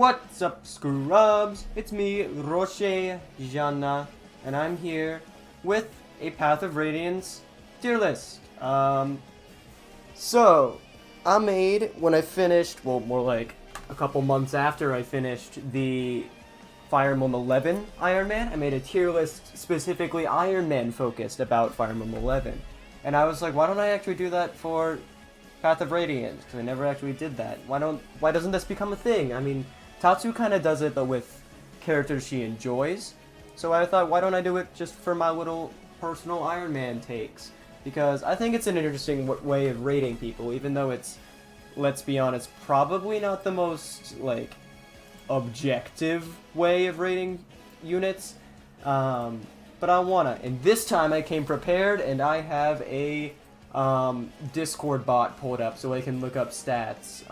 What's up, scrubs? It's me, Roche Jana, and I'm here with a Path of Radiance tier list. So, I made, when I finished, well, more like a couple months after I finished the Fire Emblem 11 Iron Man, I made a tier list specifically Iron Man focused about Fire Emblem 11. And I was like, why don't I actually do that for Path of Radiance? Because I never actually did that. Why doesn't this become a thing? I mean, Tatsu kind of does it, but with characters she enjoys. So I thought, why don't I do it just for my little personal Iron Man takes? Because I think it's an interesting way of rating people, even though it's, let's be honest, probably not the most, like, objective way of rating units. But I wanna. And this time I came prepared, and I have a Discord bot pulled up so I can look up stats.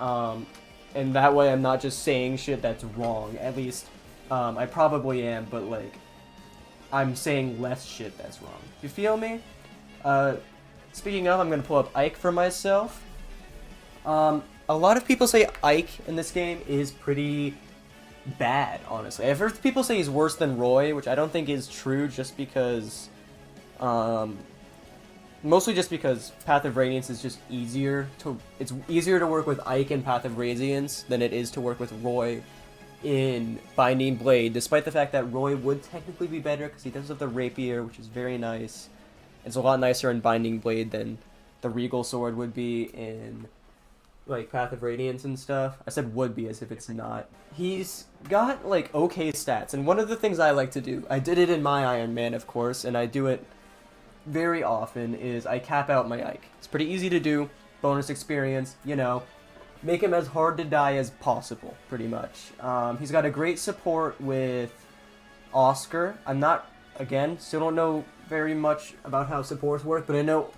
And that way I'm not just saying shit that's wrong. At least, I probably am, but, like, I'm saying less shit that's wrong. You feel me? Speaking of, I'm gonna pull up Ike for myself. A lot of people say Ike in this game is pretty bad, honestly. I've heard people say he's worse than Roy, which I don't think is true, just because, mostly just because Path of Radiance is just it's easier to work with Ike in Path of Radiance than it is to work with Roy in Binding Blade, despite the fact that Roy would technically be better because he does have the rapier, which is very nice. It's a lot nicer in Binding Blade than the Regal Sword would be in, like, Path of Radiance and stuff. I said would be as if it's not. He's got, like, okay stats, and one of the things I like to do, I did it in my Iron Man, of course, and I do it very often, is I cap out my Ike. It's pretty easy to do, bonus experience, you know, make him as hard to die as possible, pretty much. He's got a great support with Oscar. I'm not, again, still don't know very much about how supports work, but I know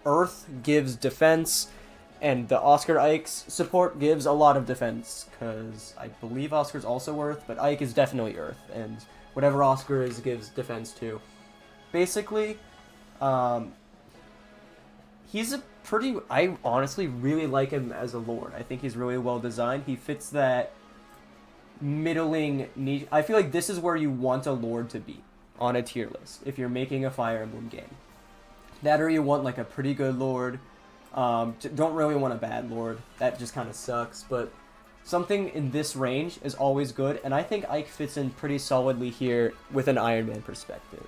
Earth gives defense, and the Oscar Ike's support gives a lot of defense, because I believe Oscar's also Earth, but Ike is definitely Earth, and whatever Oscar is gives defense too. Basically, he's a pretty, I honestly really like him as a Lord. I think he's really well designed. He fits that middling niche. I feel like this is where you want a Lord to be on a tier list if you're making a Fire Emblem game. That, or you want like a pretty good Lord. Don't really want a bad Lord. That just kind of sucks, but something in this range is always good, and I think Ike fits in pretty solidly here with an Iron Man perspective.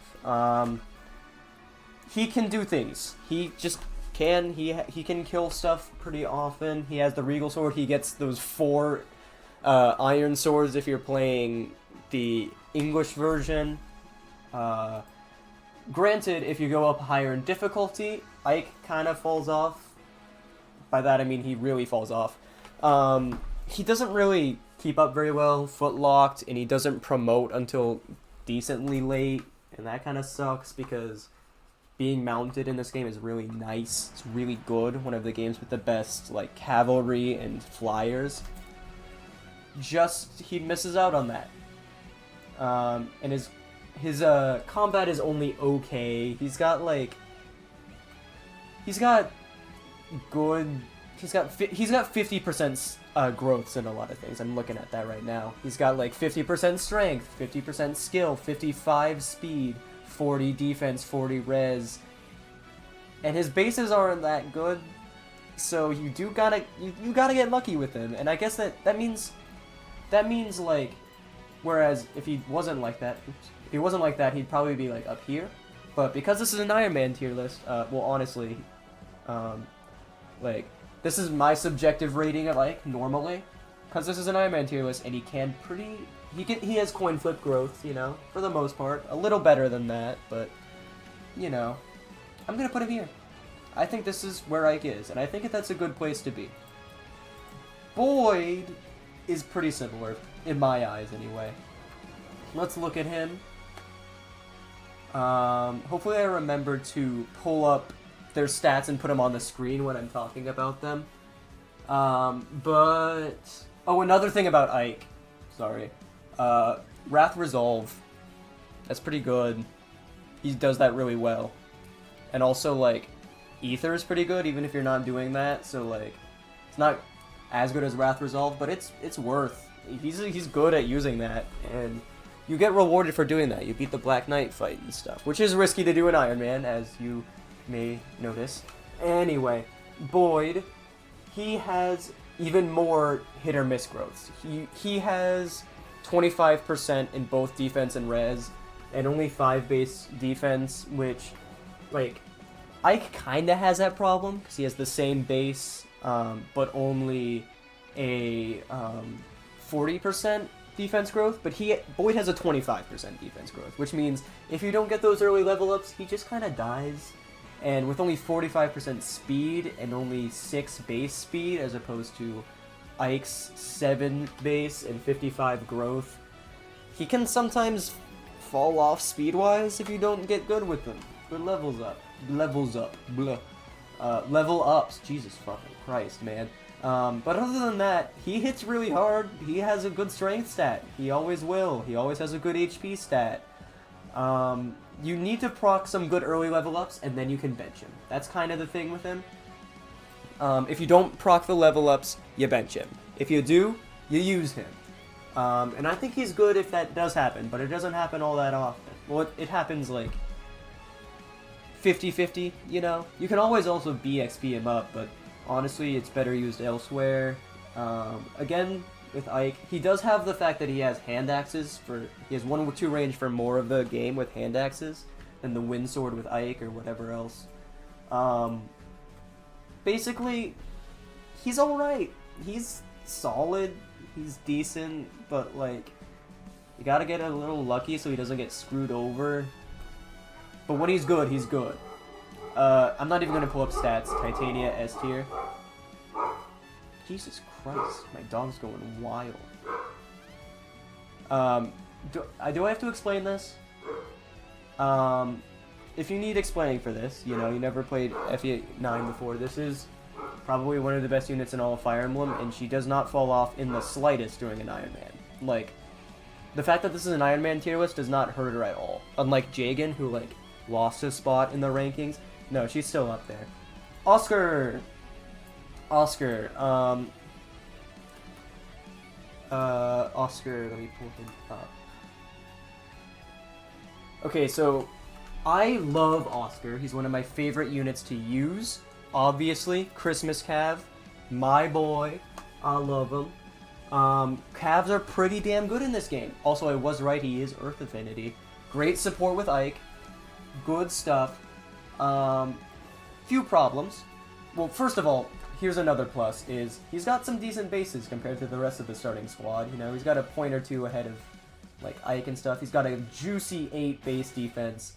He can do things. He just can. He can kill stuff pretty often. He has the Regal Sword. He gets those 4 Iron Swords if you're playing the English version. Granted, if you go up higher in difficulty, Ike kind of falls off. By that I mean he really falls off. He doesn't really keep up very well, foot-locked, and he doesn't promote until decently late, and that kind of sucks because being mounted in this game is really nice. It's really good. One of the games with the best, like, cavalry and flyers. Just, he misses out on that. And his combat is only okay. He's got 50% growths in a lot of things. I'm looking at that right now. He's got like 50% strength, 50% skill, 55 speed, 40 defense, 40 res. And his bases aren't that good, so you gotta get lucky with him. And I guess that means like, whereas if he wasn't like that, he'd probably be like up here. But because this is an Iron Man tier list, well, honestly, like, this is my subjective rating of Ike normally, because this is an Iron Man tier list, and he has coin flip growth, you know, for the most part, a little better than that, but, you know, I'm gonna put him here. I think this is where Ike is, and I think that's a good place to be. Boyd is pretty similar, in my eyes anyway. Let's look at him. Hopefully I remember to pull up their stats and put them on the screen when I'm talking about them. But... oh, another thing about Ike. Sorry. Wrath Resolve. That's pretty good. He does that really well. And also, like, Ether is pretty good, even if you're not doing that. So, like, it's not as good as Wrath Resolve, but it's worth he's good at using that, and you get rewarded for doing that. You beat the Black Knight fight and stuff, which is risky to do in Iron Man, as you may notice. Anyway, Boyd, he has even more hit or miss growths. He has 25% in both defense and res, and only 5 base defense, which, like, Ike kinda has that problem, because he has the same base, but only a 40% defense growth, but Boyd has a 25% defense growth, which means if you don't get those early level ups, he just kind of dies. And with only 45% speed and only 6 base speed, as opposed to Ike's 7 base and 55 growth, he can sometimes fall off speed-wise if you don't get good with them. Good levels up. Blah. Level ups. Jesus fucking Christ, man. But other than that, he hits really hard. He has a good strength stat. He always will. He always has a good HP stat. You need to proc some good early level ups, and then you can bench him. That's kind of the thing with him. If you don't proc the level ups, you bench him. If you do, you use him. And I think he's good if that does happen, but it doesn't happen all that often. Well, it happens like 50-50, you know? You can always also BXP him up, but honestly, it's better used elsewhere. Again, with Ike, he does have the fact that he has hand axes he has 1 or 2 range for more of the game with hand axes than the wind sword with Ike or whatever else. Basically, he's alright. He's solid, he's decent, but like, you gotta get a little lucky so he doesn't get screwed over. But when he's good, he's good. I'm not even gonna pull up stats. Titania S tier. Jesus Christ, my dog's going wild. Do I have to explain this? If you need explaining for this, you know, you never played FE9 before, this is probably one of the best units in all of Fire Emblem, and she does not fall off in the slightest during an Iron Man. Like, the fact that this is an Iron Man tier list does not hurt her at all. Unlike Jagan, who, like, lost his spot in the rankings. No, she's still up there. Oscar, let me pull him up. Okay, so I love Oscar. He's one of my favorite units to use. Obviously, Christmas Cav, my boy. I love him. Cavs are pretty damn good in this game. Also, I was right, he is Earth Affinity. Great support with Ike. Good stuff. Few problems. Well, first of all, here's another plus, is he's got some decent bases compared to the rest of the starting squad. You know, he's got a point or 2 ahead of, like, Ike and stuff. He's got a juicy 8 base defense.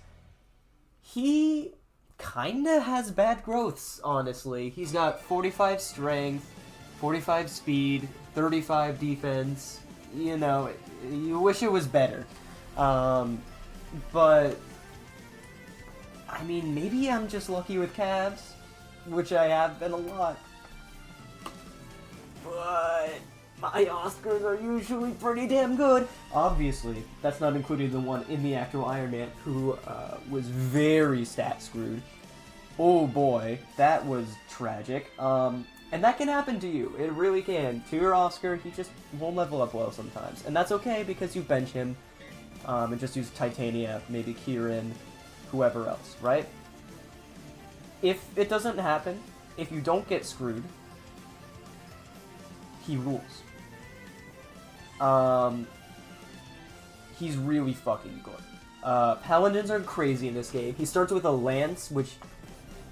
He kinda has bad growths, honestly. He's got 45 strength, 45 speed, 35 defense. You know, you wish it was better. But I mean, maybe I'm just lucky with Cavs, which I have been a lot. But my Oscars are usually pretty damn good. Obviously, that's not including the one in the actual Iron Man, who was very stat screwed. Oh boy, that was tragic. And that can happen to you. It really can. To your Oscar, he just won't level up well sometimes. And that's okay, because you bench him, and just use Titania, maybe Kieran, whoever else, right? If it doesn't happen, if you don't get screwed, he rules. He's really fucking good. Paladins are crazy in this game. He starts with a Lance, which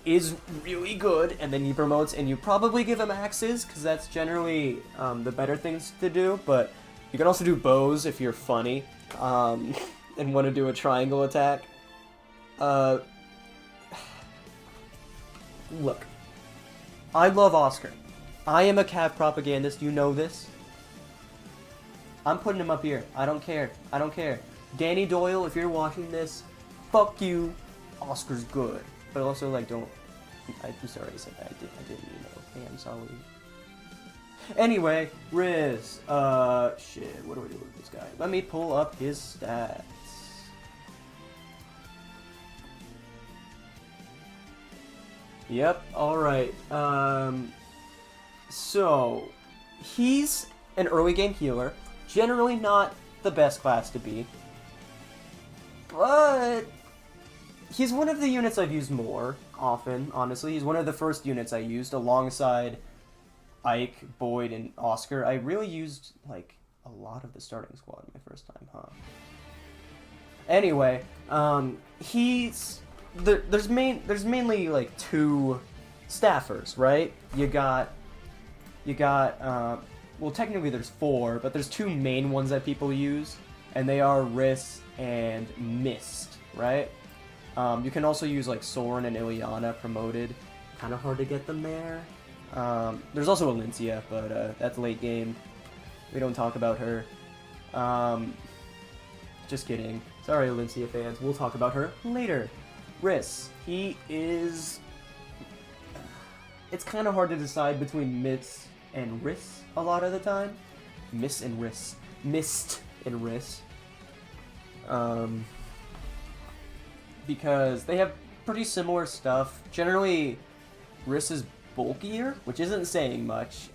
is really good, and then he promotes, and you probably give him axes, because that's generally the better things to do, but you can also do bows if you're funny, and want to do a triangle attack. Look, I love Oscar. I am a Cav propagandist, you know this. I'm putting him up here. I don't care. I don't care. Danny Doyle, if you're watching this, fuck you. Oscar's good. But also, like, don't... I'm sorry I said that. I didn't mean it. Okay, I'm sorry. Anyway, Riz. Shit. What do I do with this guy? Let me pull up his stats. Yep, alright. So, he's an early game healer. Generally not the best class to be, but he's one of the units I've used more often, honestly. He's one of the first units I used alongside Ike, Boyd, and Oscar. I really used, like, a lot of the starting squad my first time, huh? Anyway, there's mainly, like, two staffers, right? You got, well, technically there's four, but there's two main ones that people use, and they are Riss and Mist, right? You can also use, like, Soren and Ileana promoted. Kind of hard to get them there. There's also Alencia, but that's late game. We don't talk about her. Just kidding. Sorry, Alencia fans. We'll talk about her later. Riss. He is... It's kind of hard to decide between Mist and Riss a lot of the time. Mist and Riss. Because they have pretty similar stuff. Generally, Riss is bulkier, which isn't saying much.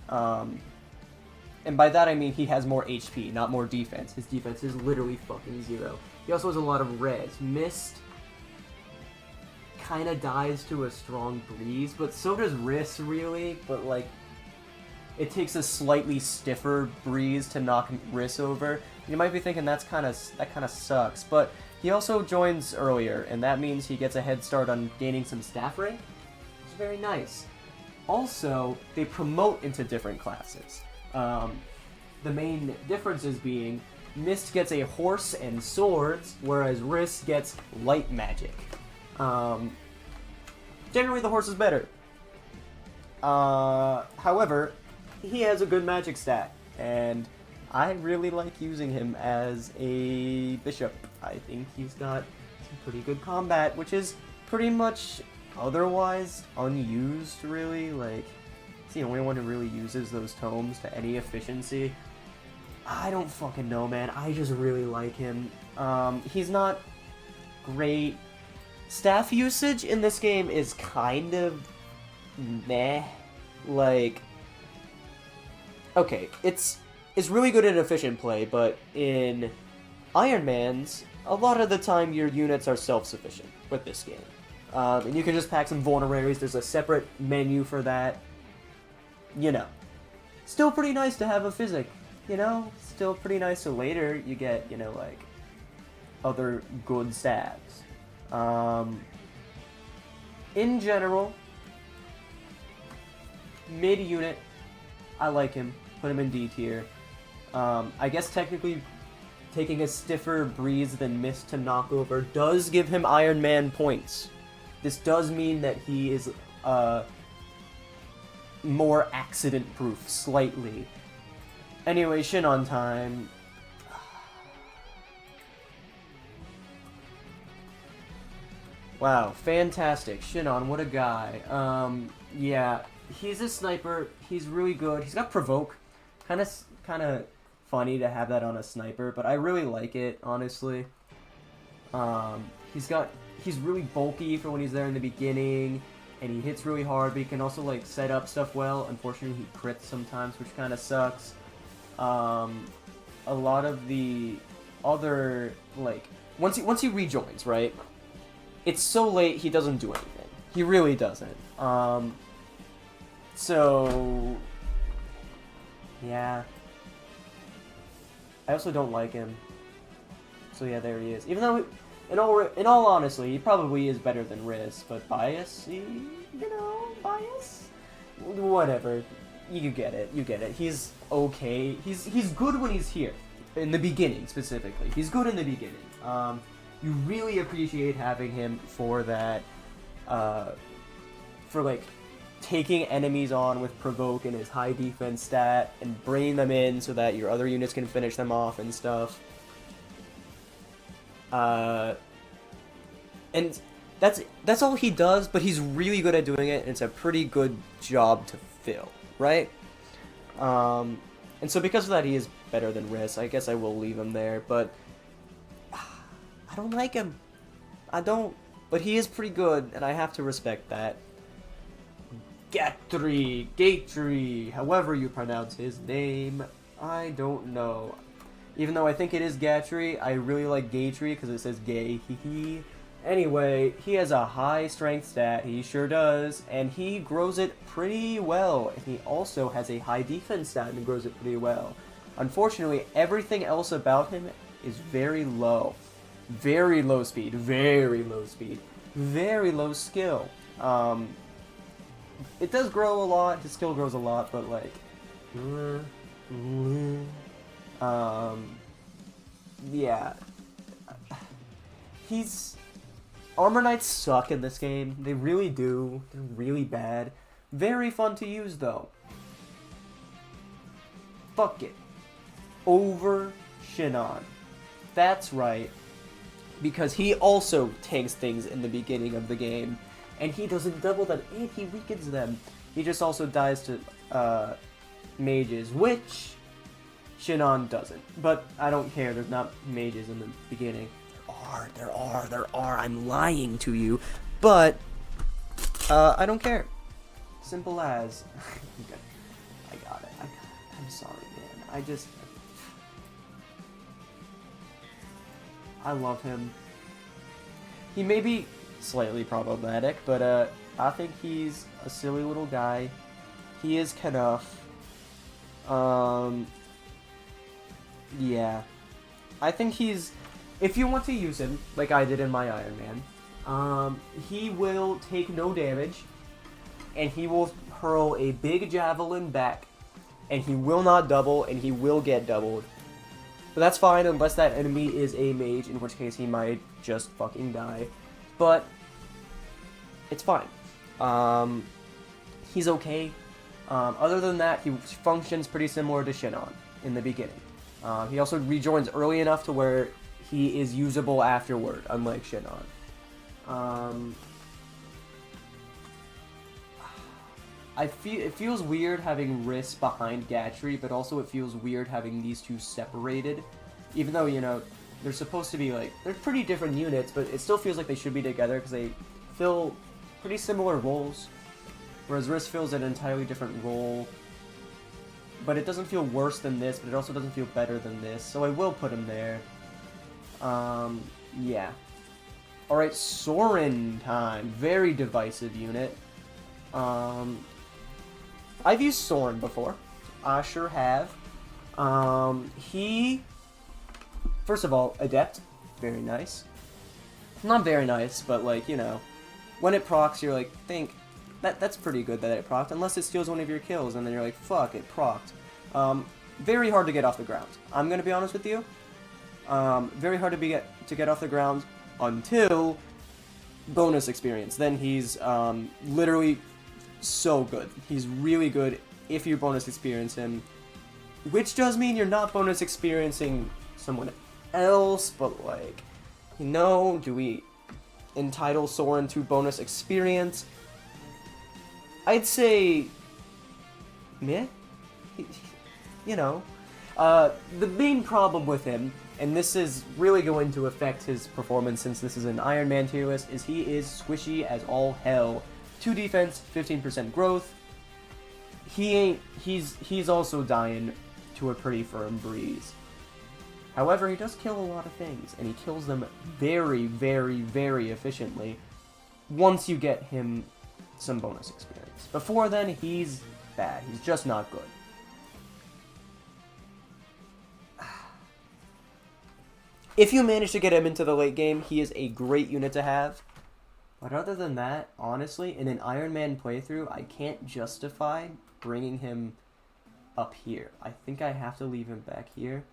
And by that I mean he has more HP, not more defense. His defense is literally fucking 0. He also has a lot of res. Mist kind of dies to a strong breeze, but so does Riss, really. But, like, it takes a slightly stiffer breeze to knock Riss over. You might be thinking that kind of sucks, but he also joins earlier, and that means he gets a head start on gaining some staff rank. It's very nice. Also, they promote into different classes. The main differences being Mist gets a horse and swords, whereas Riss gets light magic. Generally, the horse is better. However, he has a good magic stat, and I really like using him as a bishop. I think he's got some pretty good combat, which is pretty much otherwise unused, really. Like, he's the only one who really uses those tomes to any efficiency. I don't fucking know, man. I just really like him. He's not great. Staff usage in this game is kind of meh. Like, okay, it's really good at efficient play, but in Iron Man's, a lot of the time your units are self-sufficient with this game. And you can just pack some vulneraries. There's a separate menu for that. You know. Still pretty nice to have a physic, you know? Still pretty nice so later you get, you know, like, other good stats. In general, mid-unit, I like him. Put him in D tier. I guess technically taking a stiffer breeze than Mist to knock over does give him Iron Man points. This does mean that he is more accident-proof, slightly. Anyway, Shinon time. Wow, fantastic. Shinon, what a guy. Yeah, he's a sniper. He's really good. He's got Provoke. Kind of funny to have that on a sniper, but I really like it, honestly. He's really bulky for when he's there in the beginning, and he hits really hard, but he can also, like, set up stuff well. Unfortunately, he crits sometimes, which kind of sucks. A lot of the other, like, once he rejoins, right? It's so late he doesn't do anything. He really doesn't. So yeah. I also don't like him. So yeah, there he is. Even though, in all honesty, he probably is better than Riz, but bias, you know, bias? Whatever. You get it. You get it. He's okay. He's good when he's here. In the beginning, specifically. He's good in the beginning. You really appreciate having him for that, for, like, taking enemies on with Provoke and his high defense stat and bringing them in so that your other units can finish them off and stuff. And that's all he does, but he's really good at doing it, and it's a pretty good job to fill, right? And so because of that, he is better than Riz. I guess I will leave him there, but I don't like him. I don't. But he is pretty good, and I have to respect that. Gatry, however you pronounce his name, I don't know. Even though I think it is Gatry, I really like Gatry because it says gay, hee hee. Anyway, he has a high strength stat, he sure does, and he grows it pretty well. And he also has a high defense stat and grows it pretty well. Unfortunately, everything else about him is very low. Very low speed, very low speed, very low skill. It does grow a lot, his skill grows a lot, but like... yeah. Armor Knights suck in this game. They really do. They're really bad. Very fun to use, though. Fuck it. Over Shinon. That's right. Because he also tanks things in the beginning of the game. And he doesn't double them, and he weakens them. He just also dies to mages, which Shinon doesn't. But I don't care, there's not mages in the beginning. There are, I'm lying to you. But, I don't care. Simple as. Okay. I got it. I'm sorry, man. I love him. He may be slightly problematic, but I think he's a silly little guy. He is Knuff. Yeah. I think he's... If you want to use him, like I did in my Iron Man, he will take no damage, and he will hurl a big javelin back, and he will not double, and he will get doubled. But that's fine unless that enemy is a mage, in which case he might just fucking die. But it's fine. He's okay. Other than that, he functions pretty similar to Shinon in the beginning. He also rejoins early enough to where he is usable afterward, unlike Shinon. It feels weird having Riss behind Gatry, but also it feels weird having these two separated. Even though, you know, they're supposed to be like, they're pretty different units, but it still feels like they should be together because they fill pretty similar roles. Whereas Riss fills an entirely different role. But it doesn't feel worse than this, but it also doesn't feel better than this, so I will put him there. Yeah. Alright, Soren time. Very divisive unit. I've used Soren before. I sure have. He... First of all, Adept. Very nice. Not very nice, but like, you know. When it procs, you're like, that's pretty good that it procced, unless it steals one of your kills, and then you're like, fuck, it procced. Very hard to get off the ground. I'm gonna be honest with you. Very hard to get off the ground until bonus experience. Then he's literally so good. He's really good if you bonus experience him, which does mean you're not bonus experiencing someone else, but like, you know, do we entitle Soren to bonus experience? I'd say, meh. You know, the main problem with him, and this is really going to affect his performance since this is an Iron Man tier list, is he is squishy as all hell. 2 defense, 15% growth. He's also dying to a pretty firm breeze. However, he does kill a lot of things, and he kills them very, very, very efficiently once you get him some bonus experience. Before then, he's bad. He's just not good. If you manage to get him into the late game, he is a great unit to have. But other than that, honestly, in an Iron Man playthrough, I can't justify bringing him up here. I think I have to leave him back here.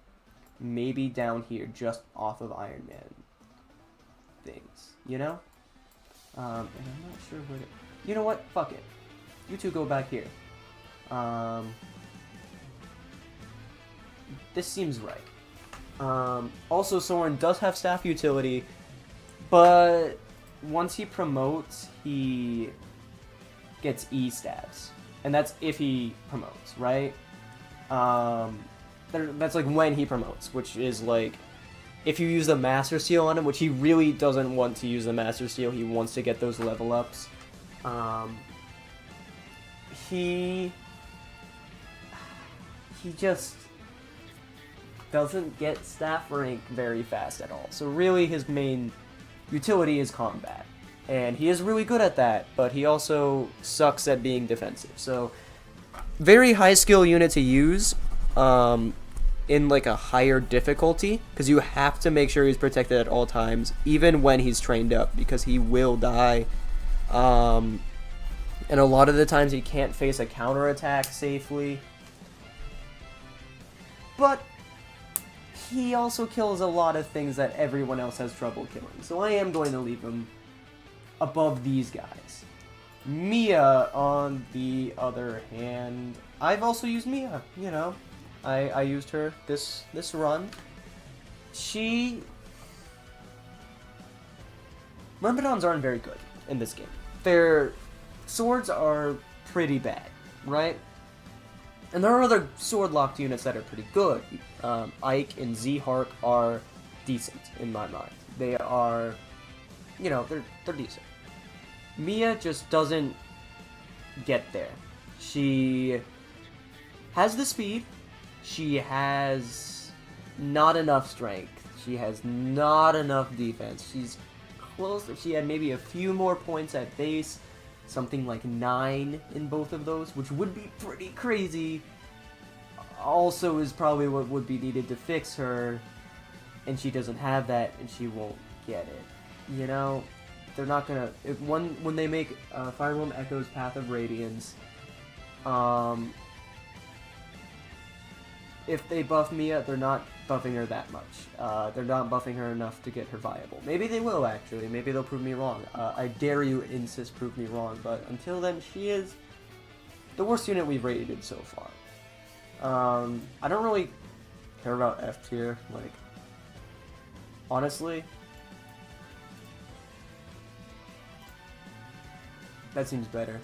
Maybe down here, just off of Iron Man things, you know? And I'm not sure where to... You know what? Fuck it. You two go back here. This seems right. Also, Soren does have staff utility, but once he promotes, he gets E stabs. And that's if he promotes, right? That's like when he promotes, which is like if you use the Master Seal on him, which he really doesn't want to use the Master Seal, he wants to get those level ups. He just... doesn't get staff rank very fast at all. So really his main utility is combat. And he is really good at that, but he also sucks at being defensive. So very high skill unit to use in like a higher difficulty, because you have to make sure he's protected at all times, even when he's trained up, because he will die. And a lot of the times he can't face a counterattack safely. But he also kills a lot of things that everyone else has trouble killing. So I am going to leave him above these guys. Mia, on the other hand, I've also used Mia, you know. I used her this run. Myrmidons aren't very good in this game. Their swords are pretty bad, right? And there are other sword-locked units that are pretty good. Ike and Z-Hark are decent, in my mind. They are, you know, they're decent. Mia just doesn't get there. She has the speed. She has not enough strength. She has not enough defense. She's close. If she had maybe a few more points at base, something like 9 in both of those, which would be pretty crazy, also is probably what would be needed to fix her, and she doesn't have that, and she won't get it. You know, they're not gonna... when they make Fire Emblem Echoes Path of Radiance, if they buff Mia, they're not buffing her that much. They're not buffing her enough to get her viable. Maybe they will, actually. Maybe they'll prove me wrong. I dare you insist prove me wrong, but until then, she is the worst unit we've rated so far. I don't really care about F tier, like, honestly. That seems better.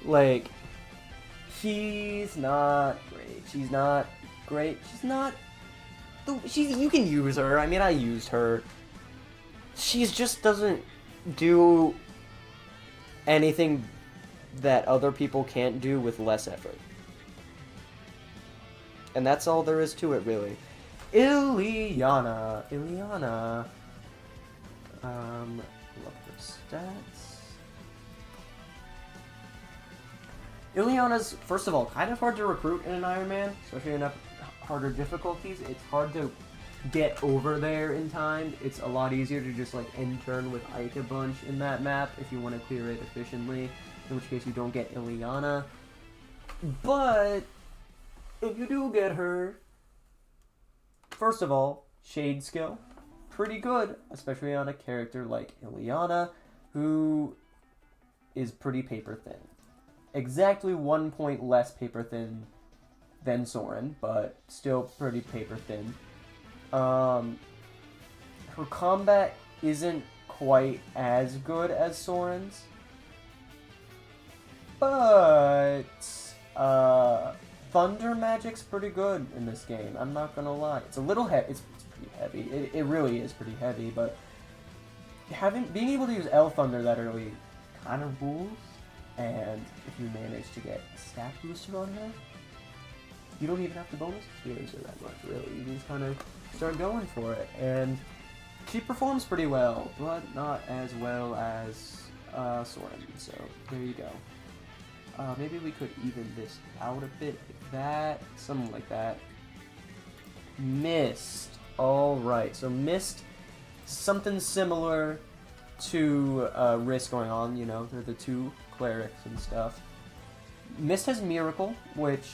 Like, she's not great. She's not great. She's not... you can use her. I mean, I used her. She just doesn't do anything that other people can't do with less effort. And that's all there is to it, really. Ileana. Look at her stats. Ileana's, first of all, kind of hard to recruit in an Ironman, especially in harder difficulties. It's hard to get over there in time. It's a lot easier to just like end turn with Ike a bunch in that map if you want to clear it efficiently, in which case you don't get Ileana. But if you do get her, first of all, Shade skill, pretty good, especially on a character like Ileana, who is pretty paper thin. Exactly 1 point less paper thin than Soren, but still pretty paper thin. Her combat isn't quite as good as Soren's, but thunder magic's pretty good in this game. I'm not gonna lie. It's a little heavy. It's pretty heavy. It really is pretty heavy, but being able to use L Thunder that early kind of rules. And if you manage to get a stat booster on her, you don't even have to bonus experience her that much, really. You just kind of start going for it. And she performs pretty well, but not as well as Soren. So there you go. Maybe we could even this out a bit like that. Something like that. Mist. Alright, so Mist, something similar to Risk going on, you know, they're the two clerics and stuff. Mist has Miracle, which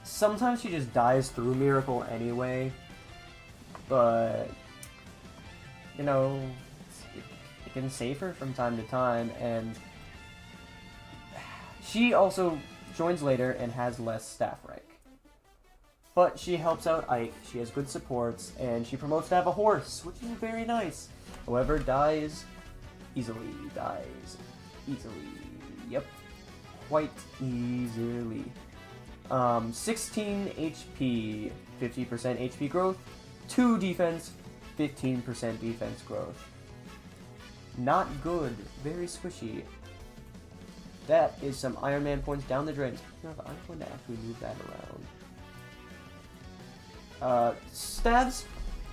sometimes she just dies through Miracle anyway, but, you know, it can save her from time to time, and she also joins later and has less staff rank. But she helps out Ike, she has good supports, and she promotes to have a horse, which is very nice. However, dies easily. Yep. Quite easily. 16 HP, 50% HP growth, 2 defense, 15% defense growth. Not good. Very squishy. that is some Iron Man points down the drain. I'm going to actually move that around. Stabs,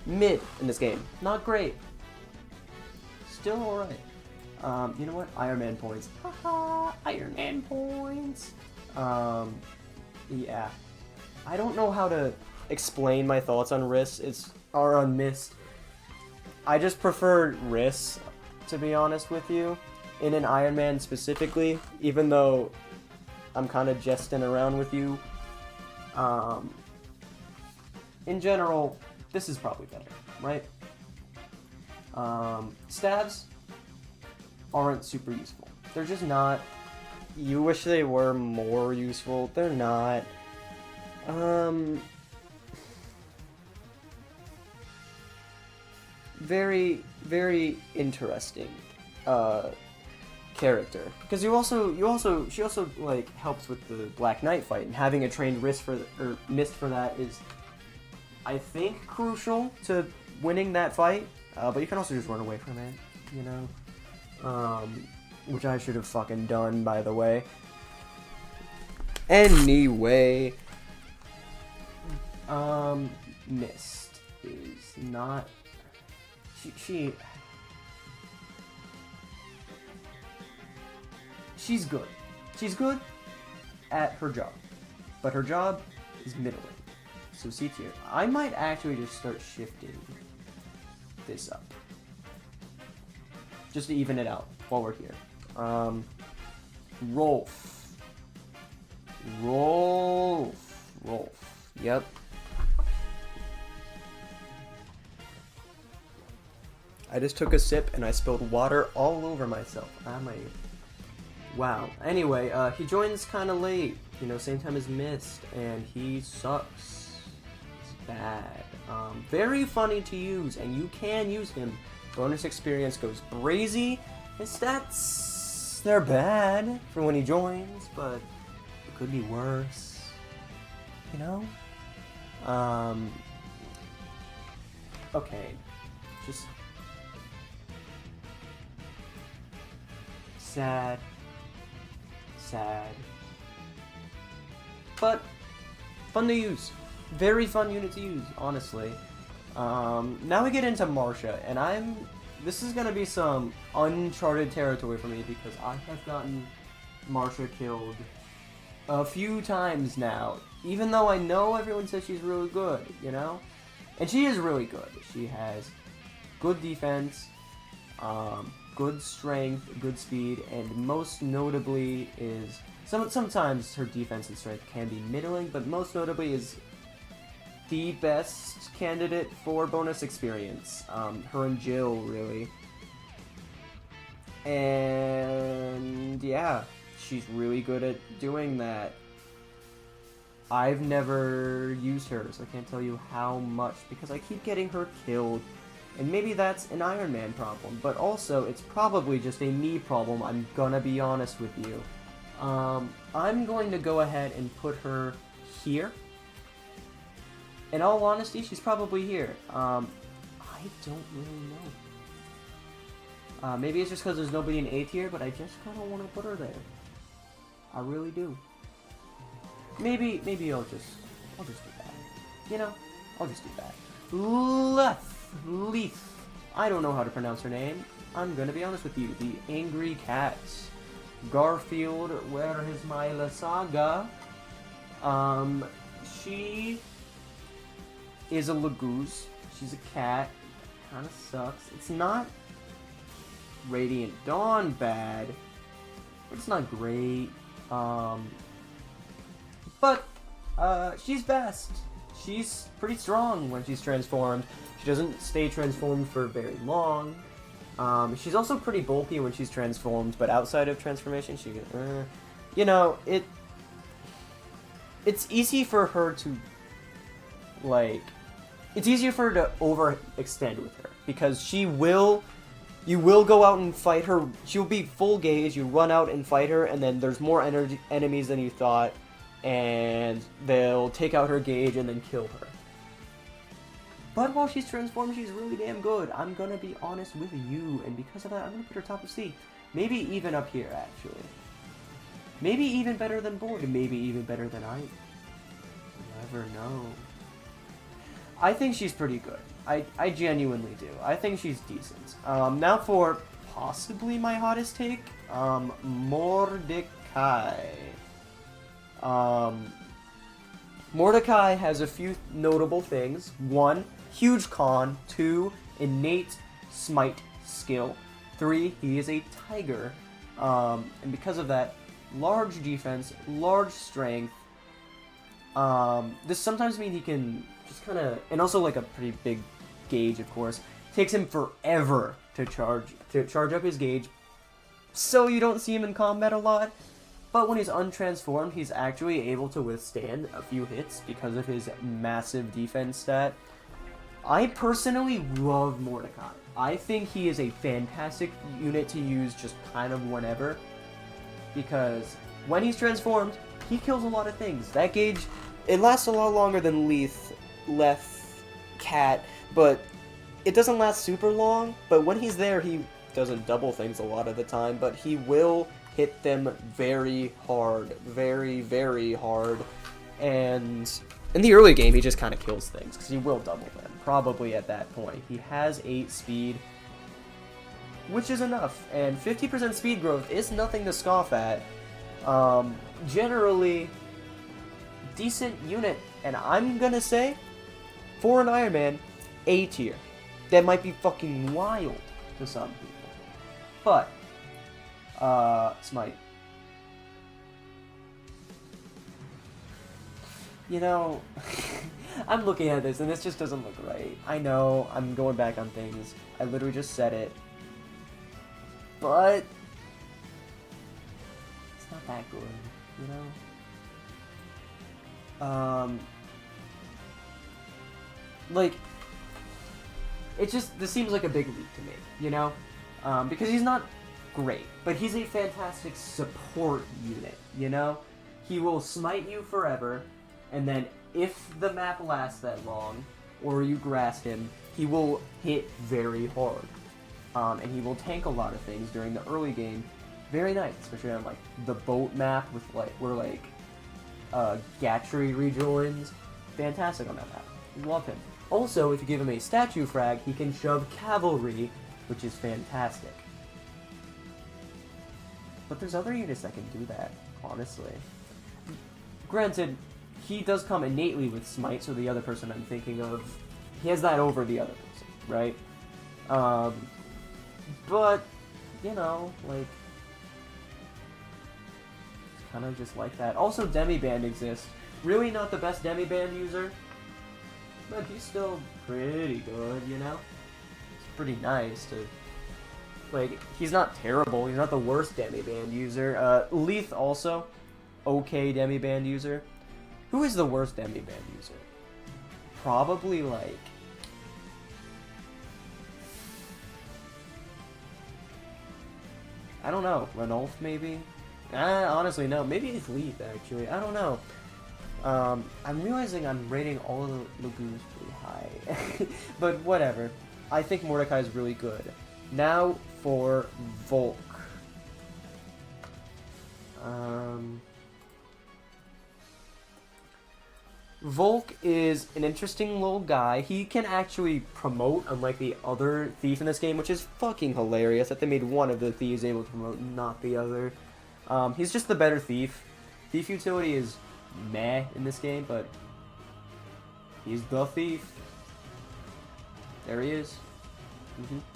mid in this game. Not great. Still alright. You know what? Iron Man points. Haha, Iron Man points. Yeah. I don't know how to explain my thoughts on Riss. Or on Mist. I just prefer Riss, to be honest with you. In an Iron Man specifically, even though I'm kind of jesting around with you. In general, this is probably better, right? Stabs aren't super useful. They're just not. You wish they were more useful. They're not. Very, very interesting character, because she also like helps with the Black Knight fight, and having a trained Mist for that is, I think, crucial to winning that fight. But you can also just run away from it, you know, which I should have fucking done, by the way. Anyway, Mist is not. She's good. She's good at her job, but her job is middling. So C tier. I might actually just start shifting this up, just to even it out while we're here. Rolf. Yep. I just took a sip and I spilled water all over myself. Wow. Anyway, he joins kind of late, you know, same time as Mist, and he sucks. He's bad. Very funny to use, and you can use him. Bonus experience goes brazy. His stats, they're bad for when he joins, but it could be worse, you know? Okay, just sad, but fun to use. Very fun unit to use, honestly. Now we get into Marsha, and this is gonna be some uncharted territory for me, because I have gotten Marsha killed a few times now, even though I know everyone says she's really good, you know? And she is really good. She has good defense, good strength, good speed, and most notably is... Sometimes her defense and strength can be middling, but most notably is the best candidate for bonus experience. Her and Jill, really. And yeah, she's really good at doing that. I've never used her, so I can't tell you how much, because I keep getting her killed. And maybe that's an Iron Man problem, but also it's probably just a me problem, I'm gonna be honest with you. I'm going to go ahead and put her here. In all honesty, she's probably here. I don't really know. Maybe it's just because there's nobody in A tier, but I just kind of want to put her there. I really do. Maybe I'll just do that. You know, I'll just do that. Leaf. I don't know how to pronounce her name. I'm gonna be honest with you. The Angry Cats. Garfield, where is my Lasaga? She is a Lagoose. She's a cat. Kinda sucks. It's not Radiant Dawn bad, but it's not great. But she's best. She's pretty strong when she's transformed. She doesn't stay transformed for very long. She's also pretty bulky when she's transformed, but outside of transformation, she gets, you know, it's easy for her to, like, it's easier for her to overextend with her, because you will go out and fight her, she'll be full gauge, you run out and fight her, and then there's more enemies than you thought, and they'll take out her gauge and then kill her. But while she's transformed, she's really damn good. I'm gonna be honest with you, and because of that, I'm gonna put her top of C. Maybe even up here, actually. Maybe even better than Borg, and maybe even better than I. Never know. I think she's pretty good. I genuinely do. I think she's decent. Now for possibly my hottest take, Mordecai. Mordecai has a few notable things. 1, huge con. 2, innate smite skill. 3, he is a tiger. And because of that, large defense, large strength. This sometimes means he can just kind of, and also like a pretty big gauge, of course. Takes him forever to charge up his gauge, so you don't see him in combat a lot. But when he's untransformed, he's actually able to withstand a few hits because of his massive defense stat. I personally love Mordecai. I think he is a fantastic unit to use just kind of whenever, because when he's transformed, he kills a lot of things. That gauge, it lasts a lot longer than Leth, Cat, but it doesn't last super long. But when he's there, he doesn't double things a lot of the time, but he will hit them very hard, very, very hard. And in the early game, he just kind of kills things, because he will double them, probably at that point. He has 8 speed, which is enough, and 50% speed growth is nothing to scoff at. Generally, decent unit, and I'm gonna say, for an Iron Man, A tier. That might be fucking wild to some people. But, Smite. You know, I'm looking at this, and this just doesn't look right. I know, I'm going back on things. I literally just said it. But it's not that good, you know? Like, it just, this seems like a big leap to me, you know? Because he's not great, but he's a fantastic support unit, you know? He will smite you forever, and then if the map lasts that long, or you grass him, he will hit very hard. And he will tank a lot of things during the early game. Very nice, especially on like the boat map with like where like Gatry rejoins. Fantastic on that map. Love him. Also, if you give him a statue frag, he can shove cavalry, which is fantastic. But there's other units that can do that, honestly. Granted, he does come innately with smite, so the other person I'm thinking of, he has that over the other person, right? But, you know, like, it's kind of just like that. Also, Demiband exists. Really not the best Demiband user, but he's still pretty good, you know? It's pretty nice to, like, he's not terrible. He's not the worst Demiband user. Leith also, okay Demiband user. Who is the worst Demiband user? Probably, like, I don't know. Ranulf, maybe? Honestly, no. Maybe it's Leith, actually. I don't know. I'm realizing I'm rating all of the Lagoons pretty high. But whatever. I think Mordecai is really good. Now for Volk. Volk is an interesting little guy. He can actually promote, unlike the other thief in this game, which is fucking hilarious that they made one of the thieves able to promote, not the other. He's just the better thief. Thief utility is meh in this game, but he's the thief. There he is.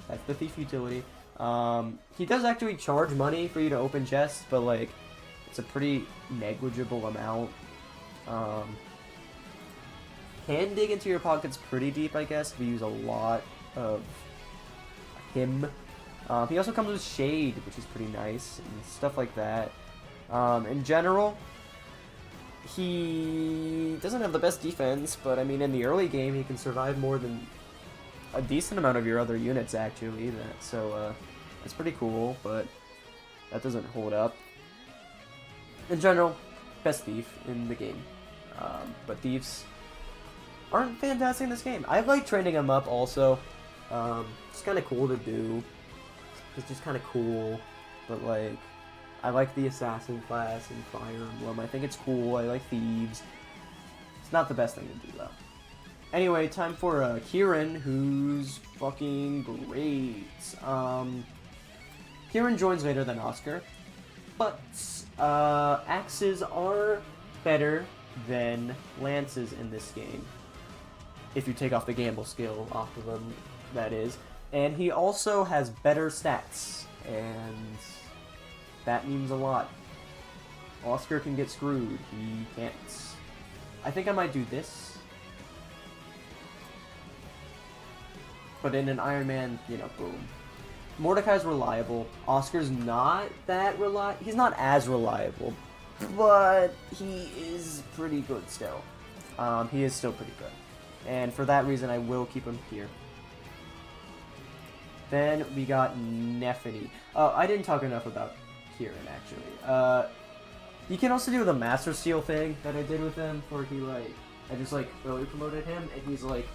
That's the thief utility. He does actually charge money for you to open chests, but like, it's a pretty negligible amount. Can dig into your pockets pretty deep, I guess, if you use a lot of him. He also comes with Shade, which is pretty nice, and stuff like that. In general, he doesn't have the best defense, but I mean, in the early game, he can survive more than a decent amount of your other units, actually. So, that's pretty cool, but that doesn't hold up. In general, best thief in the game. But thieves aren't fantastic in this game. I like training him up also. It's kind of cool to do. It's just kind of cool, but like, I like the assassin class in Fire Emblem. I think it's cool. I like thieves. It's not the best thing to do though. Anyway, time for Kieran, who's fucking great. Kieran joins later than Oscar, but axes are better than lances in this game. If you take off the gamble skill off of him, that is. And he also has better stats, and that means a lot. Oscar can get screwed. He can't. I think I might do this. But in an Iron Man, you know, boom. Mordecai's reliable. Oscar's not that reliable. He's not as reliable, but he is pretty good still. He is still pretty good. And for that reason, I will keep him here. Then we got Nephany. I didn't talk enough about Kieran, actually. You can also do the Master Seal thing that I did with him, where he, like, I just, like, early promoted him, and he's, like,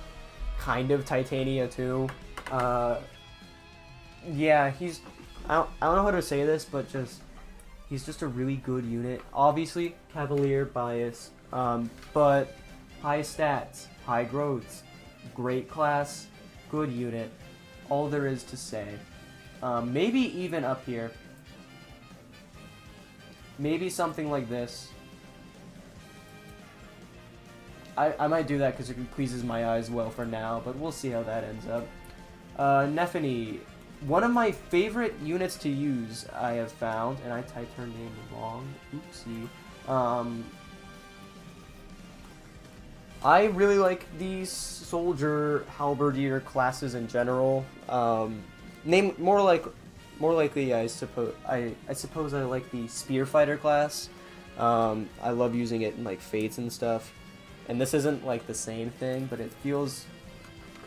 kind of Titania, too. Yeah, he's... I don't know how to say this, but just... He's just a really good unit. Obviously, Cavalier bias, but high stats, high growths, great class, good unit. All there is to say. Maybe even up here. Maybe something like this. I might do that because it pleases my eyes well for now, but we'll see how that ends up. Nephany. One of my favorite units to use, I have found, and I typed her name wrong. Oopsie. I really like these soldier halberdier classes in general. More likely, I suppose I like the spear fighter class. I love using it in like fates and stuff. And this isn't like the same thing, but it feels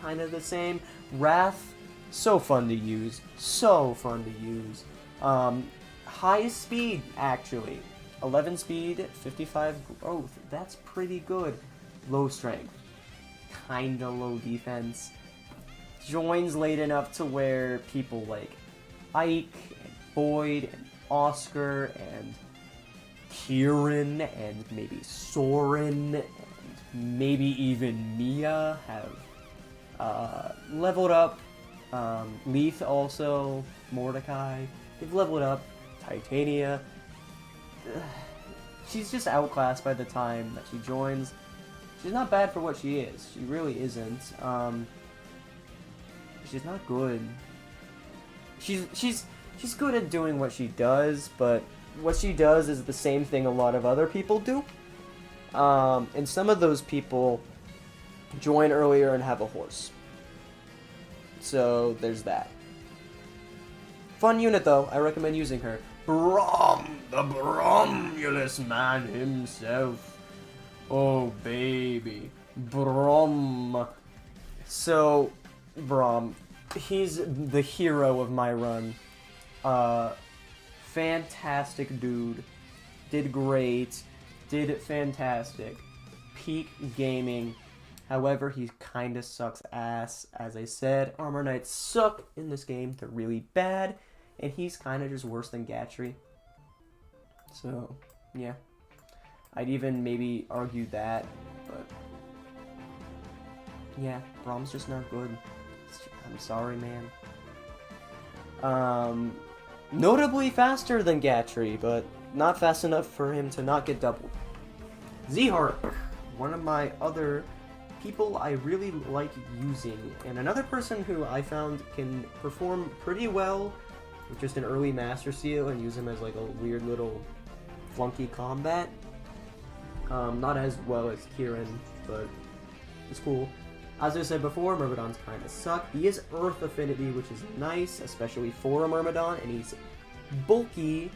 kind of the same. Wrath, so fun to use. So fun to use. High speed, actually. 11 speed, 55 growth. That's pretty good. Low strength. Kinda low defense. Joins late enough to where people like Ike, and Boyd, and Oscar, and Kieran, and maybe Soren, and maybe even Mia have leveled up. Leith also, Mordecai, they've leveled up. Titania. She's just outclassed by the time that she joins. She's not bad for what she is. She really isn't. She's not good. She's good at doing what she does, but what she does is the same thing a lot of other people do. And some of those people join earlier and have a horse. So there's that. Fun unit though. I recommend using her. Brom, the Bromulus man himself. Oh, baby. Brom. So, Brom, he's the hero of my run. Fantastic dude. Did great. Did fantastic. Peak gaming. However, he kinda sucks ass. As I said, Armor Knights suck in this game. They're really bad. And he's kinda just worse than Gatry. So, yeah. I'd even maybe argue that, but yeah, Brom's just not good. I'm sorry, man. Notably faster than Gatry, but not fast enough for him to not get doubled. Zhark, one of my other people I really like using, and another person who I found can perform pretty well with just an early Master Seal and use him as like a weird little flunky combat. Not as well as Kieran, but it's cool. As I said before, Myrmidons kind of suck. He is Earth Affinity, which is nice, especially for a Myrmidon, and he's bulky,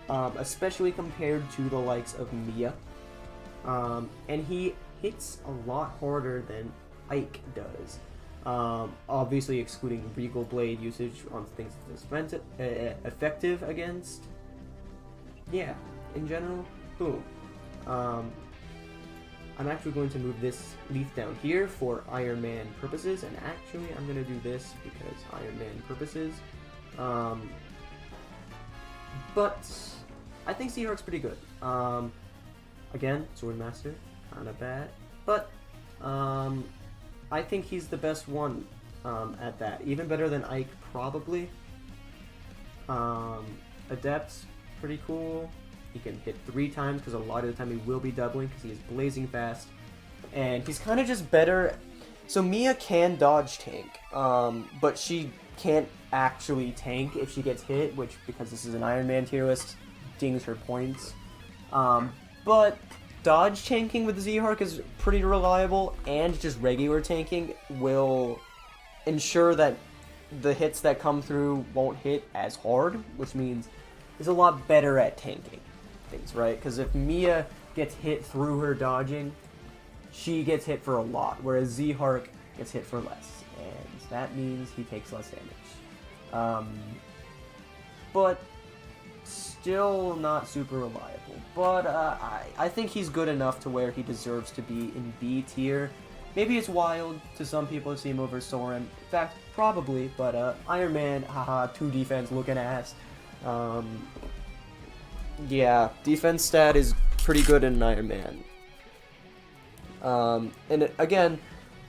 especially compared to the likes of Mia. And he hits a lot harder than Ike does. Obviously excluding Regal Blade usage on things that's effective against. Yeah, in general, boom. I'm actually going to move this leaf down here for Iron Man purposes, and actually I'm going to do this because Iron Man purposes. But I think Seahawk's pretty good. Again, Swordmaster, kinda bad. But, I think he's the best one at that. Even better than Ike, probably. Adept's pretty cool. He can hit 3 times because a lot of the time he will be doubling because he is blazing fast. And he's kind of just better. So Mia can dodge tank, but she can't actually tank if she gets hit, which, because this is an Iron Man tier list, dings her points. But dodge tanking with Zhark is pretty reliable, and just regular tanking will ensure that the hits that come through won't hit as hard, which means he's a lot better at tanking things, right? Because if Mia gets hit through her dodging, she gets hit for a lot, whereas Zhark gets hit for less, and that means he takes less damage. But still not super reliable. But I think he's good enough to where he deserves to be in B tier. Maybe it's wild to some people to see him over Soren. In fact, probably, but Iron Man, haha, 2 defense looking ass. Yeah, defense stat is pretty good in Iron Man. And again,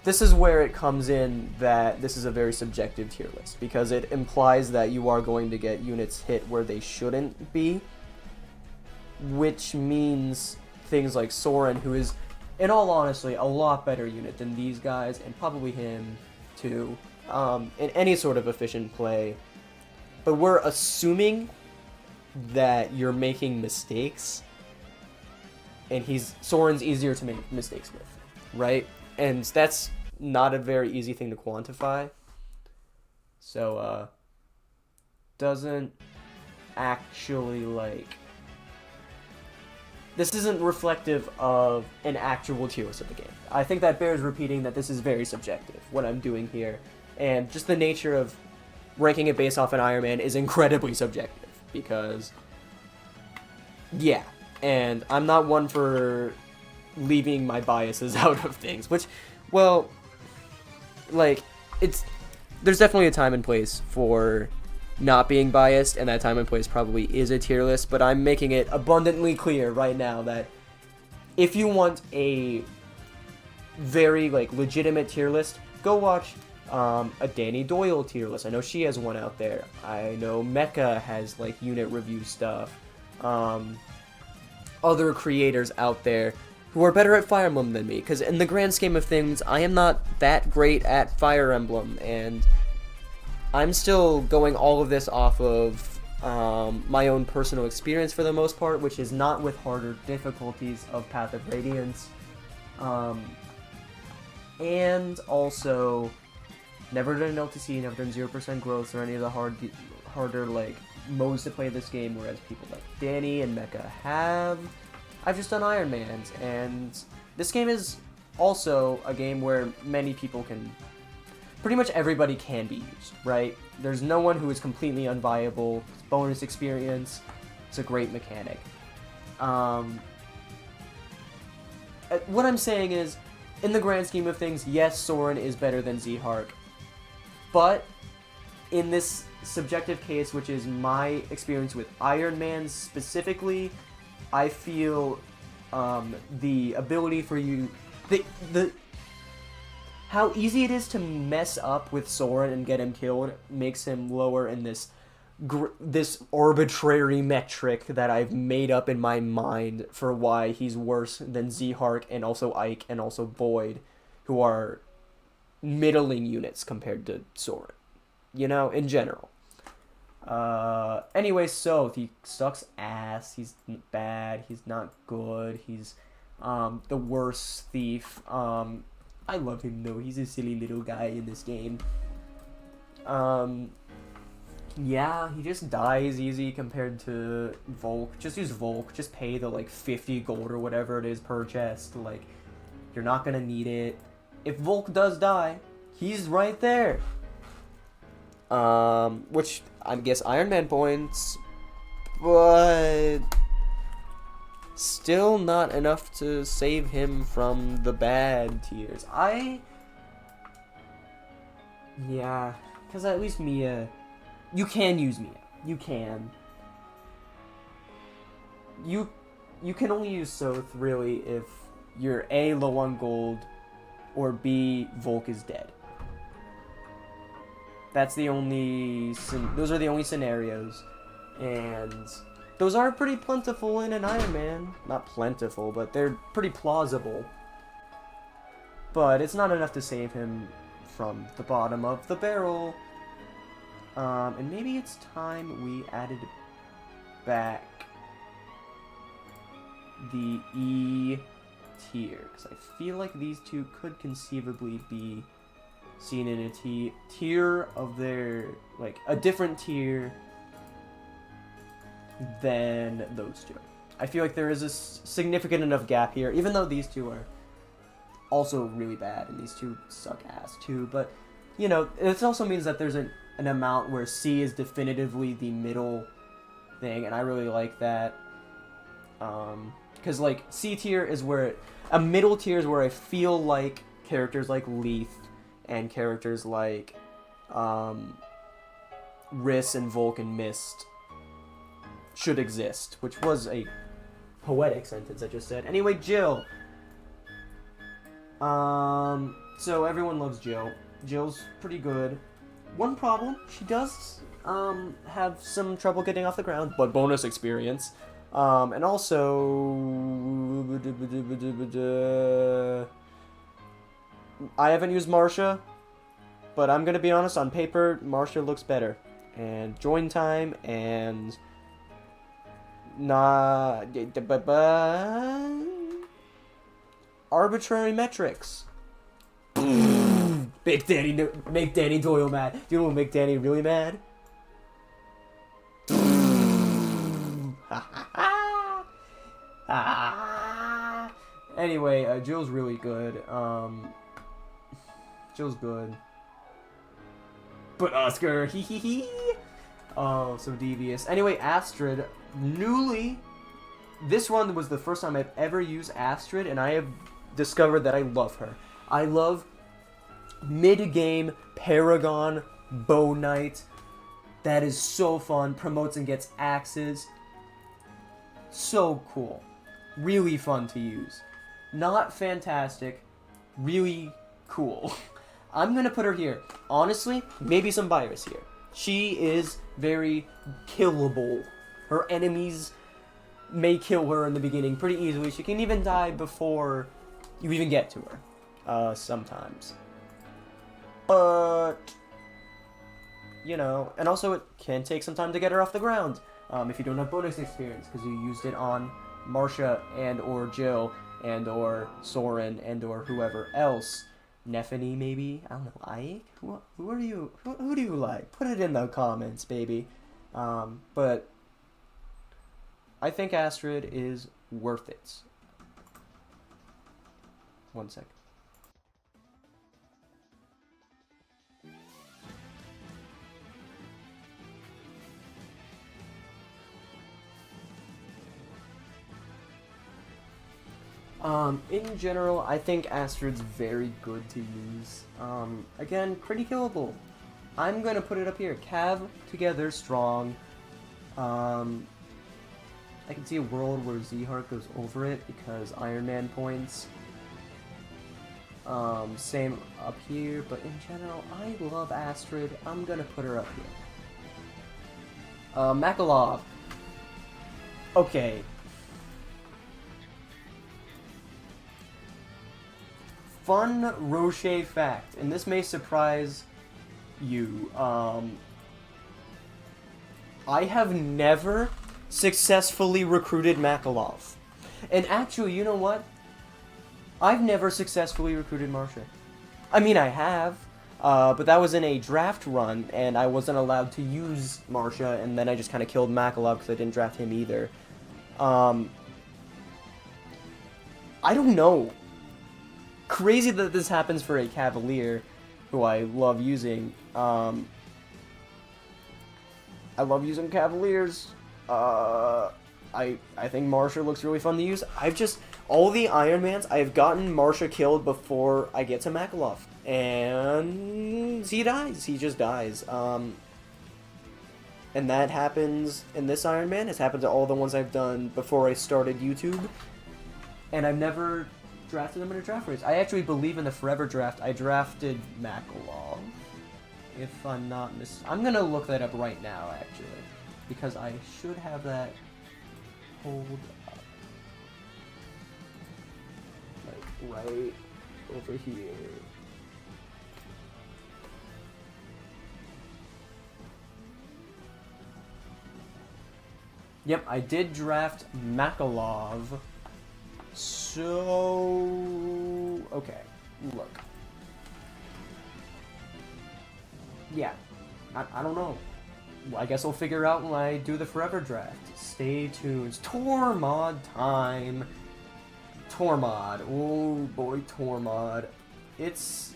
this is where it comes in that this is a very subjective tier list, because it implies that you are going to get units hit where they shouldn't be, which means things like Soren, who is, in all honesty, a lot better unit than these guys, and probably him too, in any sort of efficient play. But we're assuming that you're making mistakes, and Soren's easier to make mistakes with, right? And that's not a very easy thing to quantify. So, doesn't actually, this isn't reflective of an actual tier list of the game. I think that bears repeating that this is very subjective, what I'm doing here. And just the nature of ranking it based off an Iron Man is incredibly subjective, because, yeah. And I'm not one for leaving my biases out of things, which, well, there's definitely a time and place for not being biased, and that time and place probably is a tier list, but I'm making it abundantly clear right now that if you want a very, legitimate tier list, go watch a Danny Doyle tier list. I know she has one out there. I know Mecha has, unit review stuff. Other creators out there who are better at Fire Emblem than me, because in the grand scheme of things, I am not that great at Fire Emblem, and I'm still going all of this off of my own personal experience for the most part, which is not with harder difficulties of Path of Radiance, and also never done an LTC, never done 0% growth or any of the harder modes to play this game, whereas people like Danny and Mecha have. I've just done Ironmans, and this game is also a game where many people pretty much everybody can be used, right? There's no one who is completely unviable. It's bonus experience. It's a great mechanic. What I'm saying is, in the grand scheme of things, yes, Soren is better than Zhark, but in this subjective case, which is my experience with Iron Man specifically, I feel the ability for you, how easy it is to mess up with Soren and get him killed makes him lower in this arbitrary metric that I've made up in my mind for why he's worse than Zhark and also Ike and also Void, who are middling units compared to Soren, in general. Anyway, so he sucks ass, he's bad, he's not good, he's the worst thief. I love him though, he's a silly little guy in this game. Yeah, he just dies easy compared to Volk. Just use Volk, just pay the 50 gold or whatever it is per chest, you're not gonna need it. If Volk does die, he's right there. Which I guess Iron Man points, but still not enough to save him from the bad tiers. Yeah, because at least Mia, you can use Mia. You can. you can only use Soth really if you're A, low on gold, or B, Volk is dead. Those are the only scenarios, and those are pretty plentiful in an Iron Man. Not plentiful, but they're pretty plausible. But it's not enough to save him from the bottom of the barrel. And maybe it's time we added back the E tier, because I feel like these two could conceivably be seen in a tier of their, like, a different tier than those two. I feel like there is a significant enough gap here, even though these two are also really bad, and these two suck ass too, but, you know, it also means that there's an amount where C is definitively the middle thing, and I really like that. Because, like, C tier is where... A middle tier is where I feel like characters like Leith and characters like Riss and Volk and Mist should exist, which was a poetic sentence I just said. Anyway, Jill. So everyone loves Jill. Jill's pretty good. One problem, she does have some trouble getting off the ground, but bonus experience. And also, I haven't used Marcia, but I'm gonna be honest, on paper, Marcia looks better. And join time and arbitrary metrics. Make Danny Doyle mad. Do you know what will make Danny really mad? Anyway, Jill's really good. Jill's good. But Oscar, hee hee hee. Oh, so devious. Anyway, Astrid, this one was the first time I've ever used Astrid, and I have discovered that I love her. I love mid-game Paragon Bow Knight. That is so fun. Promotes and gets axes. So cool. Really fun to use. Not fantastic. Really cool. I'm gonna put her here. Honestly, maybe some bias here. She is very killable. Her enemies may kill her in the beginning pretty easily. She can even die before you even get to her. Sometimes. But, you know, and also it can take some time to get her off the ground. If you don't have bonus experience, because you used it on Marcia and or Jill and or Soren and or whoever else. Nephany, maybe? I don't know. Ike? Who are you? Who do you like? Put it in the comments, baby. But I think Astrid is worth it. One sec. In general, I think Astrid's very good to use. Again, pretty killable. I'm gonna put it up here. Cav together, strong. I can see a world where Z-Heart goes over it because Iron Man points. Same up here, but in general, I love Astrid. I'm gonna put her up here. Makalov. Okay. Fun Rocher fact, and this may surprise you. I have never successfully recruited Makalov. And actually, you know what? I've never successfully recruited Marcia. I mean, I have, but that was in a draft run, and I wasn't allowed to use Marcia, and then I just kind of killed Makalov because I didn't draft him either. I don't know. Crazy that this happens for a Cavalier, who I love using. I love using Cavaliers. I think Marcia looks really fun to use. All the Ironmans, I've gotten Marcia killed before I get to Makalov. And he dies. He just dies. And that happens in this Ironman. It's happened to all the ones I've done before I started YouTube. And I've never drafted them in a draft race. I actually believe in the Forever Draft. I drafted Makalov. If I'm not I'm gonna look that up right now, actually. Because I should have that pulled up. Like, right over here. Yep, I did draft Makalov. So... okay, look. Yeah, I don't know. I guess I'll figure out when I do the Forever Draft. Stay tuned. Tormod time. Tormod. Oh boy, Tormod. This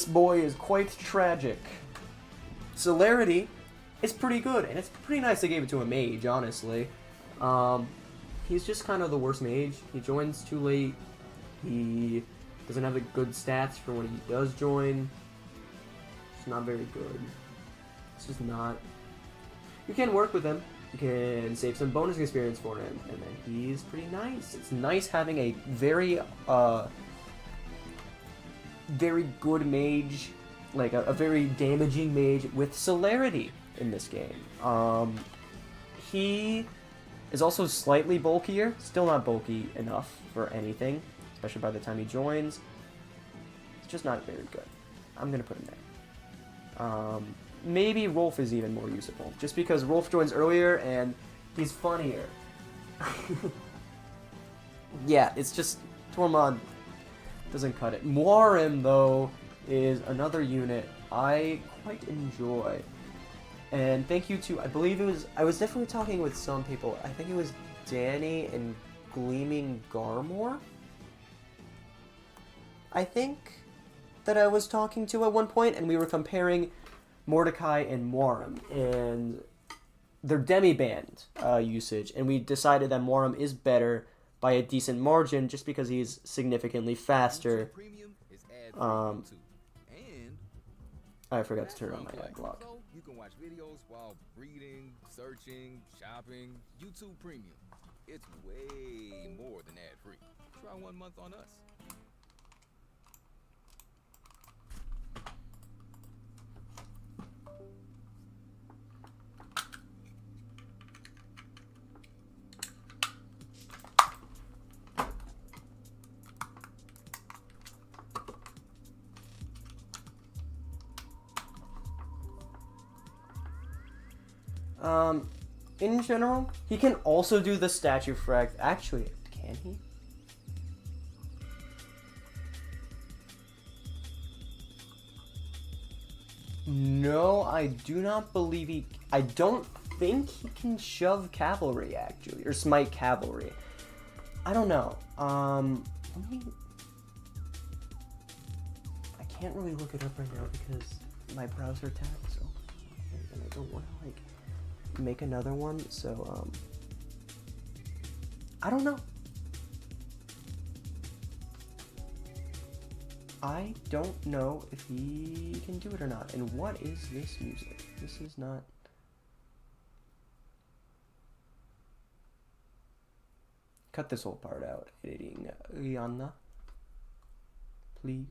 boy is quite tragic. Celerity is pretty good, and it's pretty nice they gave it to a mage, honestly. He's just kind of the worst mage. He joins too late. He doesn't have the good stats for when he does join. It's not very good. It's just not. You can work with him. You can save some bonus experience for him, and then he's pretty nice. It's nice having a very good mage, like a very damaging mage with celerity in this game. He is also slightly bulkier, still not bulky enough for anything, especially by the time he joins. It's just not very good. I'm gonna put him there. Maybe Rolf is even more usable, just because Rolf joins earlier and he's funnier. Yeah, it's just Tormod doesn't cut it. Moirim, though, is another unit I quite enjoy. And thank you to, I believe I was definitely talking with some people. I think it was Danny and Gleaming Garmor, I think, that I was talking to at one point, and we were comparing Mordecai and Moirim and their demi-band usage, and we decided that Moirim is better by a decent margin just because he's significantly faster. I forgot to turn on my ad block. You can watch videos while reading, searching, shopping. YouTube Premium. It's way more than ad-free. Try 1 month on us. In general, he can also do the statue frag. Actually, can he? No, I do not believe he... I don't think he can shove cavalry, actually, or smite cavalry. I don't know. Let me... I can't really look it up right now because my browser tagged, so... And I don't want to, like, make another one, so, I don't know. I don't know if he can do it or not. And what is this music? This is not... Cut this whole part out, editing Rihanna. Please.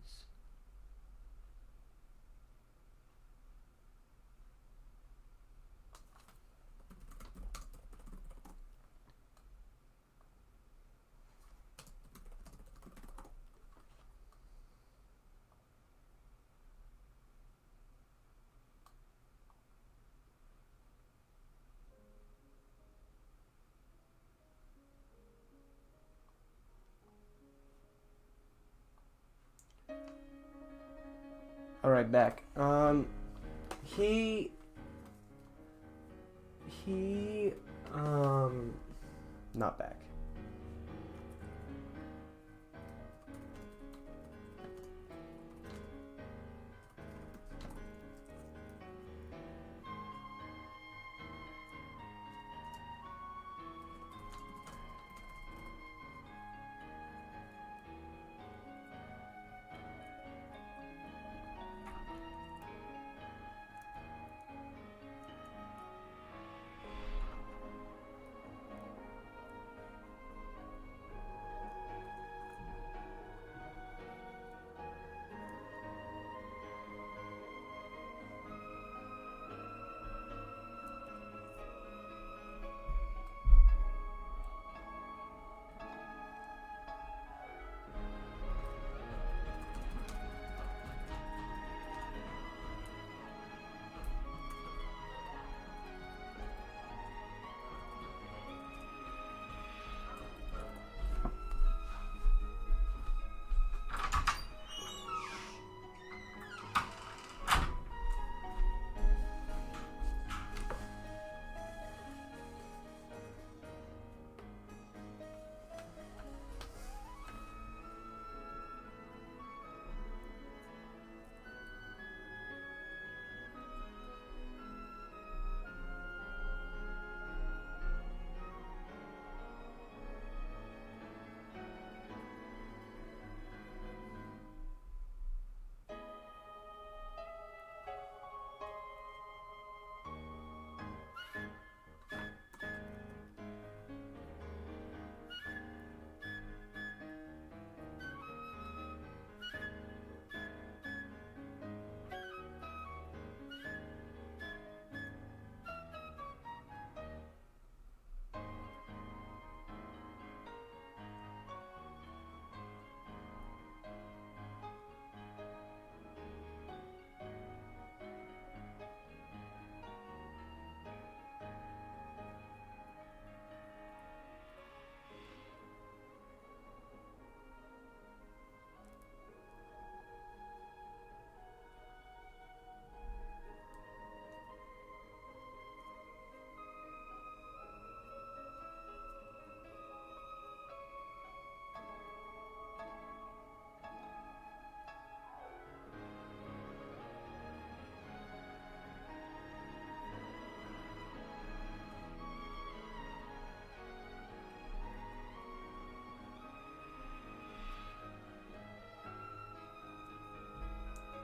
Alright, back. Not back.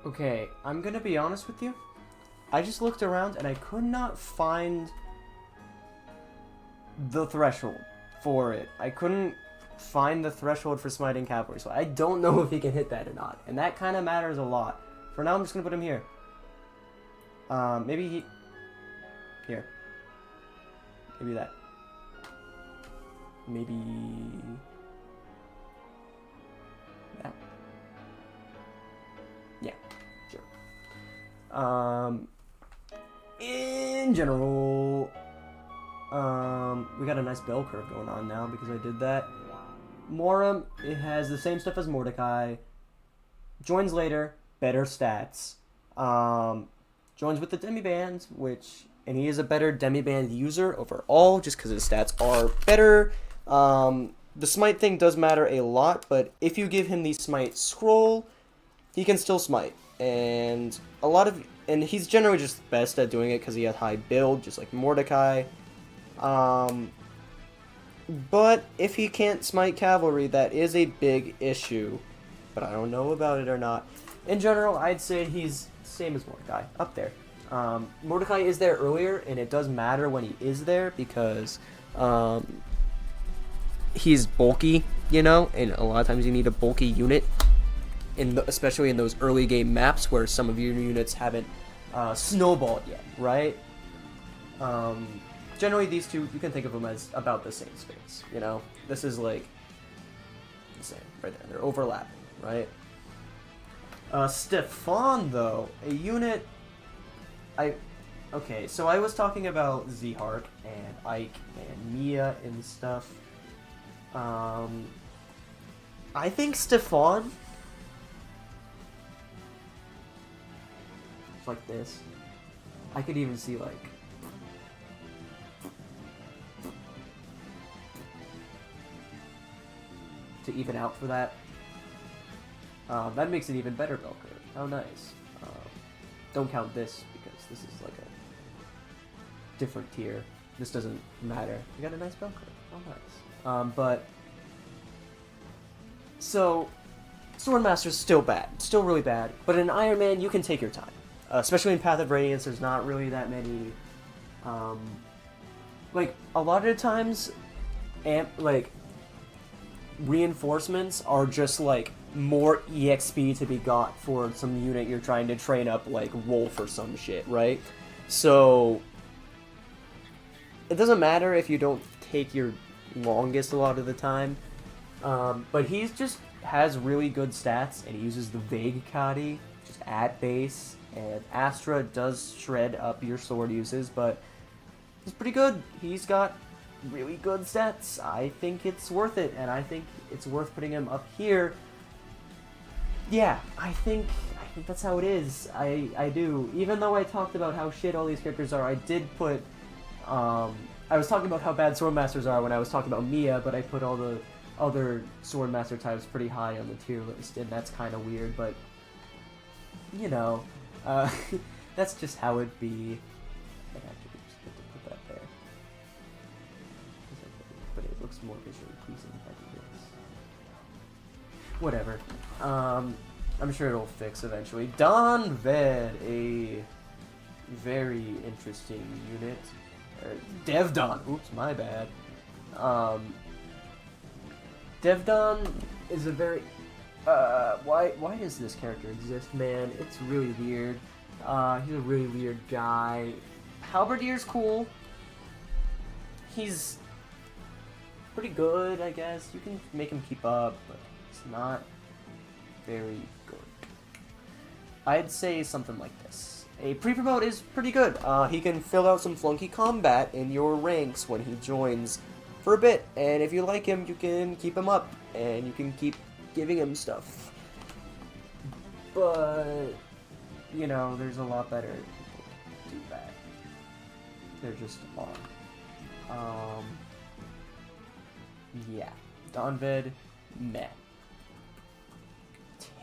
Okay, I'm gonna be honest with you. I just looked around and I could not find the threshold for it. I couldn't find the threshold for smiting cavalry, so I don't know if he can hit that or not. And that kind of matters a lot. For now, I'm just gonna put him here. Maybe he... Here. Maybe that. Maybe... that. Yeah, sure. In general... we got a nice bell curve going on now because I did that. Moram, it has the same stuff as Mordecai. Joins later, better stats. Joins with the demiband, and he is a better demiband user overall, just because his stats are better. The smite thing does matter a lot, but if you give him the smite scroll, he can still smite. And he's generally just best at doing it because he has high build, just like Mordecai. But if he can't smite cavalry, that is a big issue. But I don't know about it or not. In general, I'd say he's same as Mordecai, up there. Mordecai is there earlier, and it does matter when he is there because he's bulky, and a lot of times you need a bulky unit, especially in those early game maps where some of your units haven't snowballed yet, right? Generally, these two, you can think of them as about the same space, This is like the same, right there. They're overlapping, right? Stefan, though, a unit... Okay, so I was talking about Zhark and Ike and Mia and stuff. I think Stefan... It's like this. I could even see, like... to even out for that. That makes it even better bell curve. How nice. Don't count this because this is like a different tier. This doesn't matter. You got a nice bell curve. Oh, nice. But so Swordmaster's still bad, still really bad. But in Iron Man, you can take your time, especially in Path of Radiance. There's not really that many. Like a lot of the times, reinforcements are just like more EXP to be got for some unit you're trying to train up, like Wolf or some shit, right? So it doesn't matter if you don't take your longest a lot of the time, but he's just has really good stats, and he uses the Vague Kadi just at base, and Astra does shred up your sword uses, but he's pretty good. He's got really good stats. I think it's worth it, and I think it's worth putting him up here. Yeah, I think that's how it is. I do. Even though I talked about how shit all these characters are, I did put I was talking about how bad Swordmasters are when I was talking about Mia, but I put all the other Swordmaster types pretty high on the tier list, and that's kind of weird, but that's just how it be. I actually just get to put that there. But it looks more visually pleasing if I do this. Whatever. I'm sure it'll fix eventually. Don Ved, a very interesting unit. Devdon. Oops, my bad. Devdon is a very... why does this character exist, man? It's really weird. He's a really weird guy. Halberdier's cool. He's pretty good, I guess. You can make him keep up, but it's not very good. I'd say something like this. A pre-promote is pretty good. He can fill out some flunky combat in your ranks when he joins for a bit, and if you like him, you can keep him up, and you can keep giving him stuff. But, there's a lot better people do that. There just are. Yeah. Donvid, meh.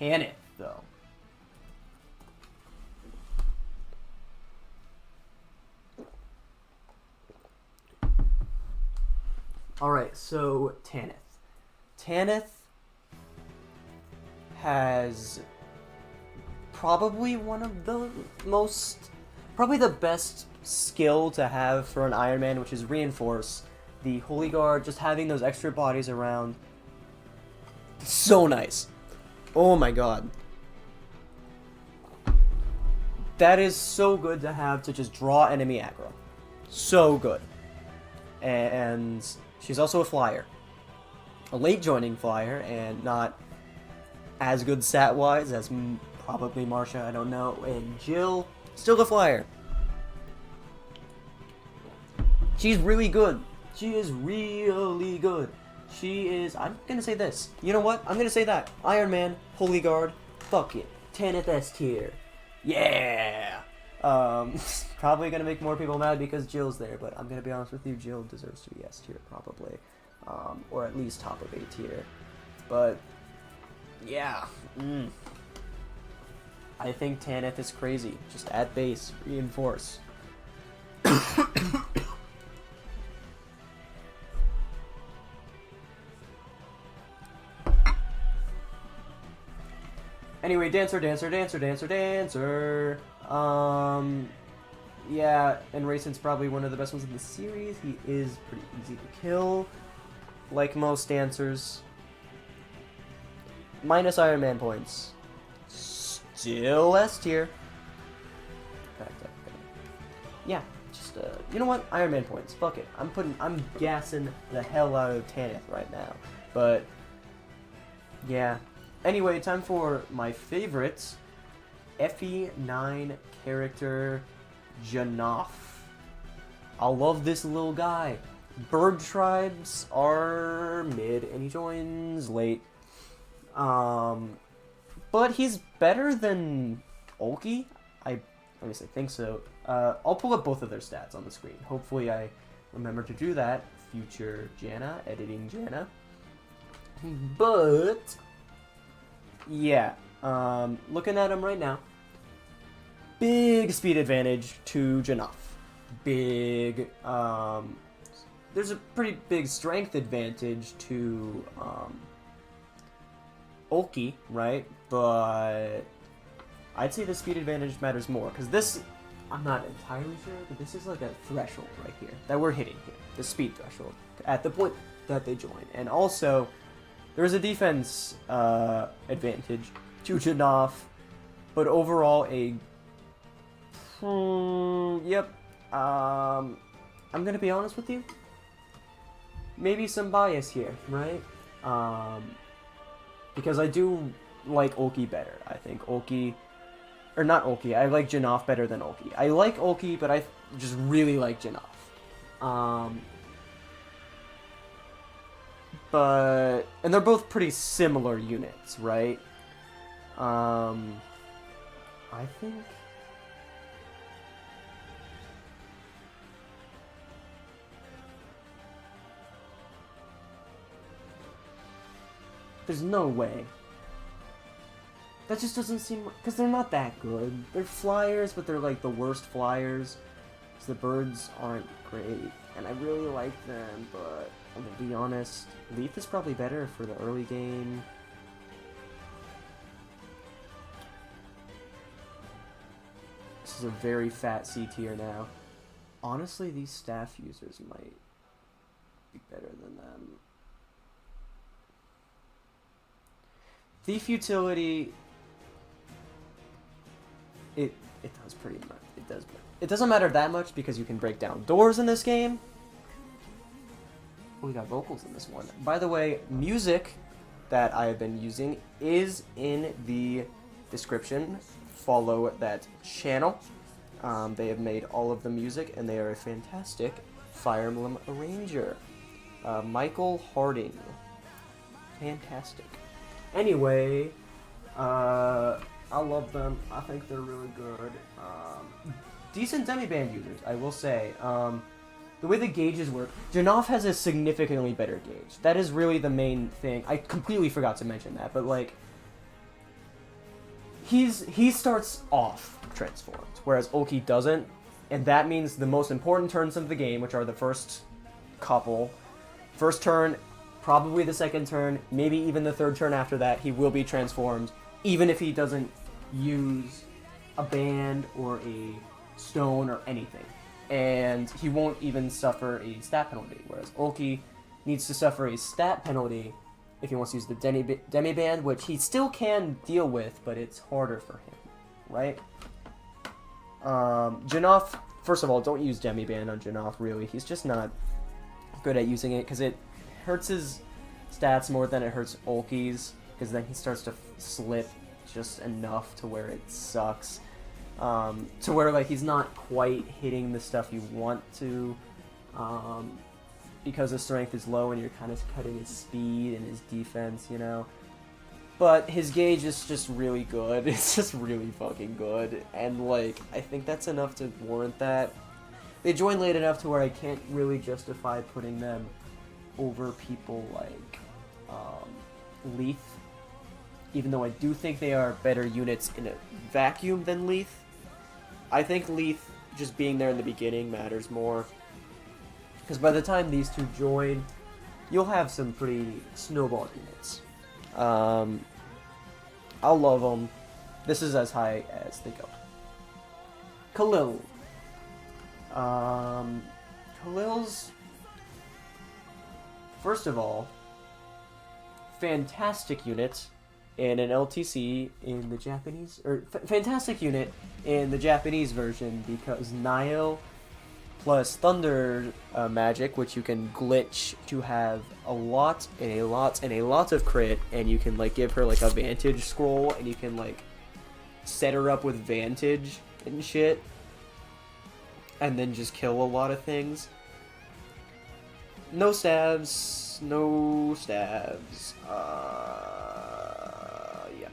Tanith, though. Alright, so Tanith. Tanith has probably one of the probably the best skill to have for an Iron Man, which is Reinforce. The Holy Guard, just having those extra bodies around. So nice. Oh my god. That is so good to have to just draw enemy aggro. So good. And she's also a flyer. A late joining flyer, and not as good stat-wise as probably Marsha, I don't know. And Jill, still the flyer. She's really good. She is really good. She is, I'm gonna say this. You know what? I'm gonna say that. Iron Man, Holy Guard, fuck it. 10th S tier. Yeah! Probably gonna make more people mad because Jill's there, but I'm gonna be honest with you, Jill deserves to be S tier, probably. Or at least top of A tier. But, yeah. I think Tanith is crazy. Just add base, reinforce. Anyway, Dancer. Yeah, and Rayson's probably one of the best ones in the series. He is pretty easy to kill, like most Dancers. Minus Iron Man points. Still S tier. Yeah, just, you know what? Iron Man points. Fuck it. I'm gassing the hell out of Tanith right now. But, yeah. Anyway, time for my favorites. FE9 character, Janaf. I love this little guy. Bird tribes are mid, and he joins late. But he's better than Ulki. At least I think so. I'll pull up both of their stats on the screen. Hopefully I remember to do that. Future Janna, editing Janna. But, yeah, looking at him right now. Big speed advantage to Janaf. Big, there's a pretty big strength advantage to, Ulki, right? But I'd say the speed advantage matters more, because this, I'm not entirely sure, but this is like a threshold right here that we're hitting here, the speed threshold, at the point that they join. And also, there's a defense advantage to Janaf, but overall yep, I'm gonna be honest with you, maybe some bias here, right? Because I do like Ulki better. I think Ulki, or not Ulki, I like Janaf better than Ulki. I like Ulki, but I just really like Janaf. And they're both pretty similar units, right? I think... There's no way. That just doesn't seem... Because they're not that good. They're flyers, but they're like the worst flyers. Because the birds aren't great. And I really like them, but I'm going to be honest. Leaf is probably better for the early game. This is a very fat C tier now. Honestly, these staff users might be better than them. Thief utility, it does pretty much, it doesn't matter that much because you can break down doors in this game. Oh, we got vocals in this one. By the way, music that I have been using is in the description. Follow that channel. They have made all of the music and they are a fantastic Fire Emblem arranger. Michael Harding. Fantastic. Anyway, I love them. I think they're really good. Decent demi-band users, I will say. The way the gauges work, Janaf has a significantly better gauge. That is really the main thing. I completely forgot to mention that, but like, he starts off transformed, whereas Ulki doesn't, and that means the most important turns of the game, which are the first couple. First turn, probably the second turn, maybe even the third turn after that, he will be transformed, even if he doesn't use a band or a stone or anything, and he won't even suffer a stat penalty, whereas Ulki needs to suffer a stat penalty if he wants to use the demi band, which he still can deal with, but it's harder for him, right? Janov, first of all, don't use demi band on Janov, really. He's just not good at using it, because it hurts his stats more than it hurts Ulki's, because then he starts to slip just enough to where it sucks. To where, like, he's not quite hitting the stuff you want to, because his strength is low and you're kind of cutting his speed and his defense, you know? But his gauge is just really good. It's just really fucking good. And, like, I think that's enough to warrant that. They join late enough to where I can't really justify putting them over people like Leith. Even though I do think they are better units in a vacuum than Leith. I think Leith just being there in the beginning matters more. Because by the time these two join, you'll have some pretty snowball units. I'll love them. This is as high as they go. Khalil. Khalil's, first of all, fantastic unit in an LTC in the Japanese, or fantastic unit in the Japanese version, because Nile plus Thunder magic, which you can glitch to have a lot and a lot and a lot of crit, and you can like give her like a Vantage scroll, and you can like set her up with Vantage and shit, and then just kill a lot of things. No stabs, no stabs. Yeah.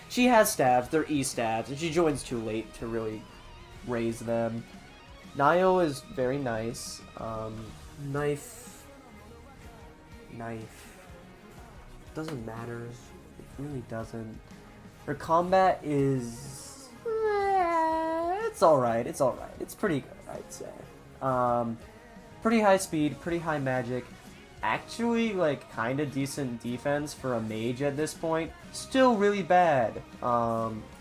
She has stabs, they're E-stabs, and she joins too late to really raise them. Nio is very nice. Knife. Doesn't matter. It really doesn't. Her combat is... it's alright, it's alright. It's pretty good, I'd say. Pretty high speed, pretty high magic. Actually, like, kind of decent defense for a mage at this point. Still really bad.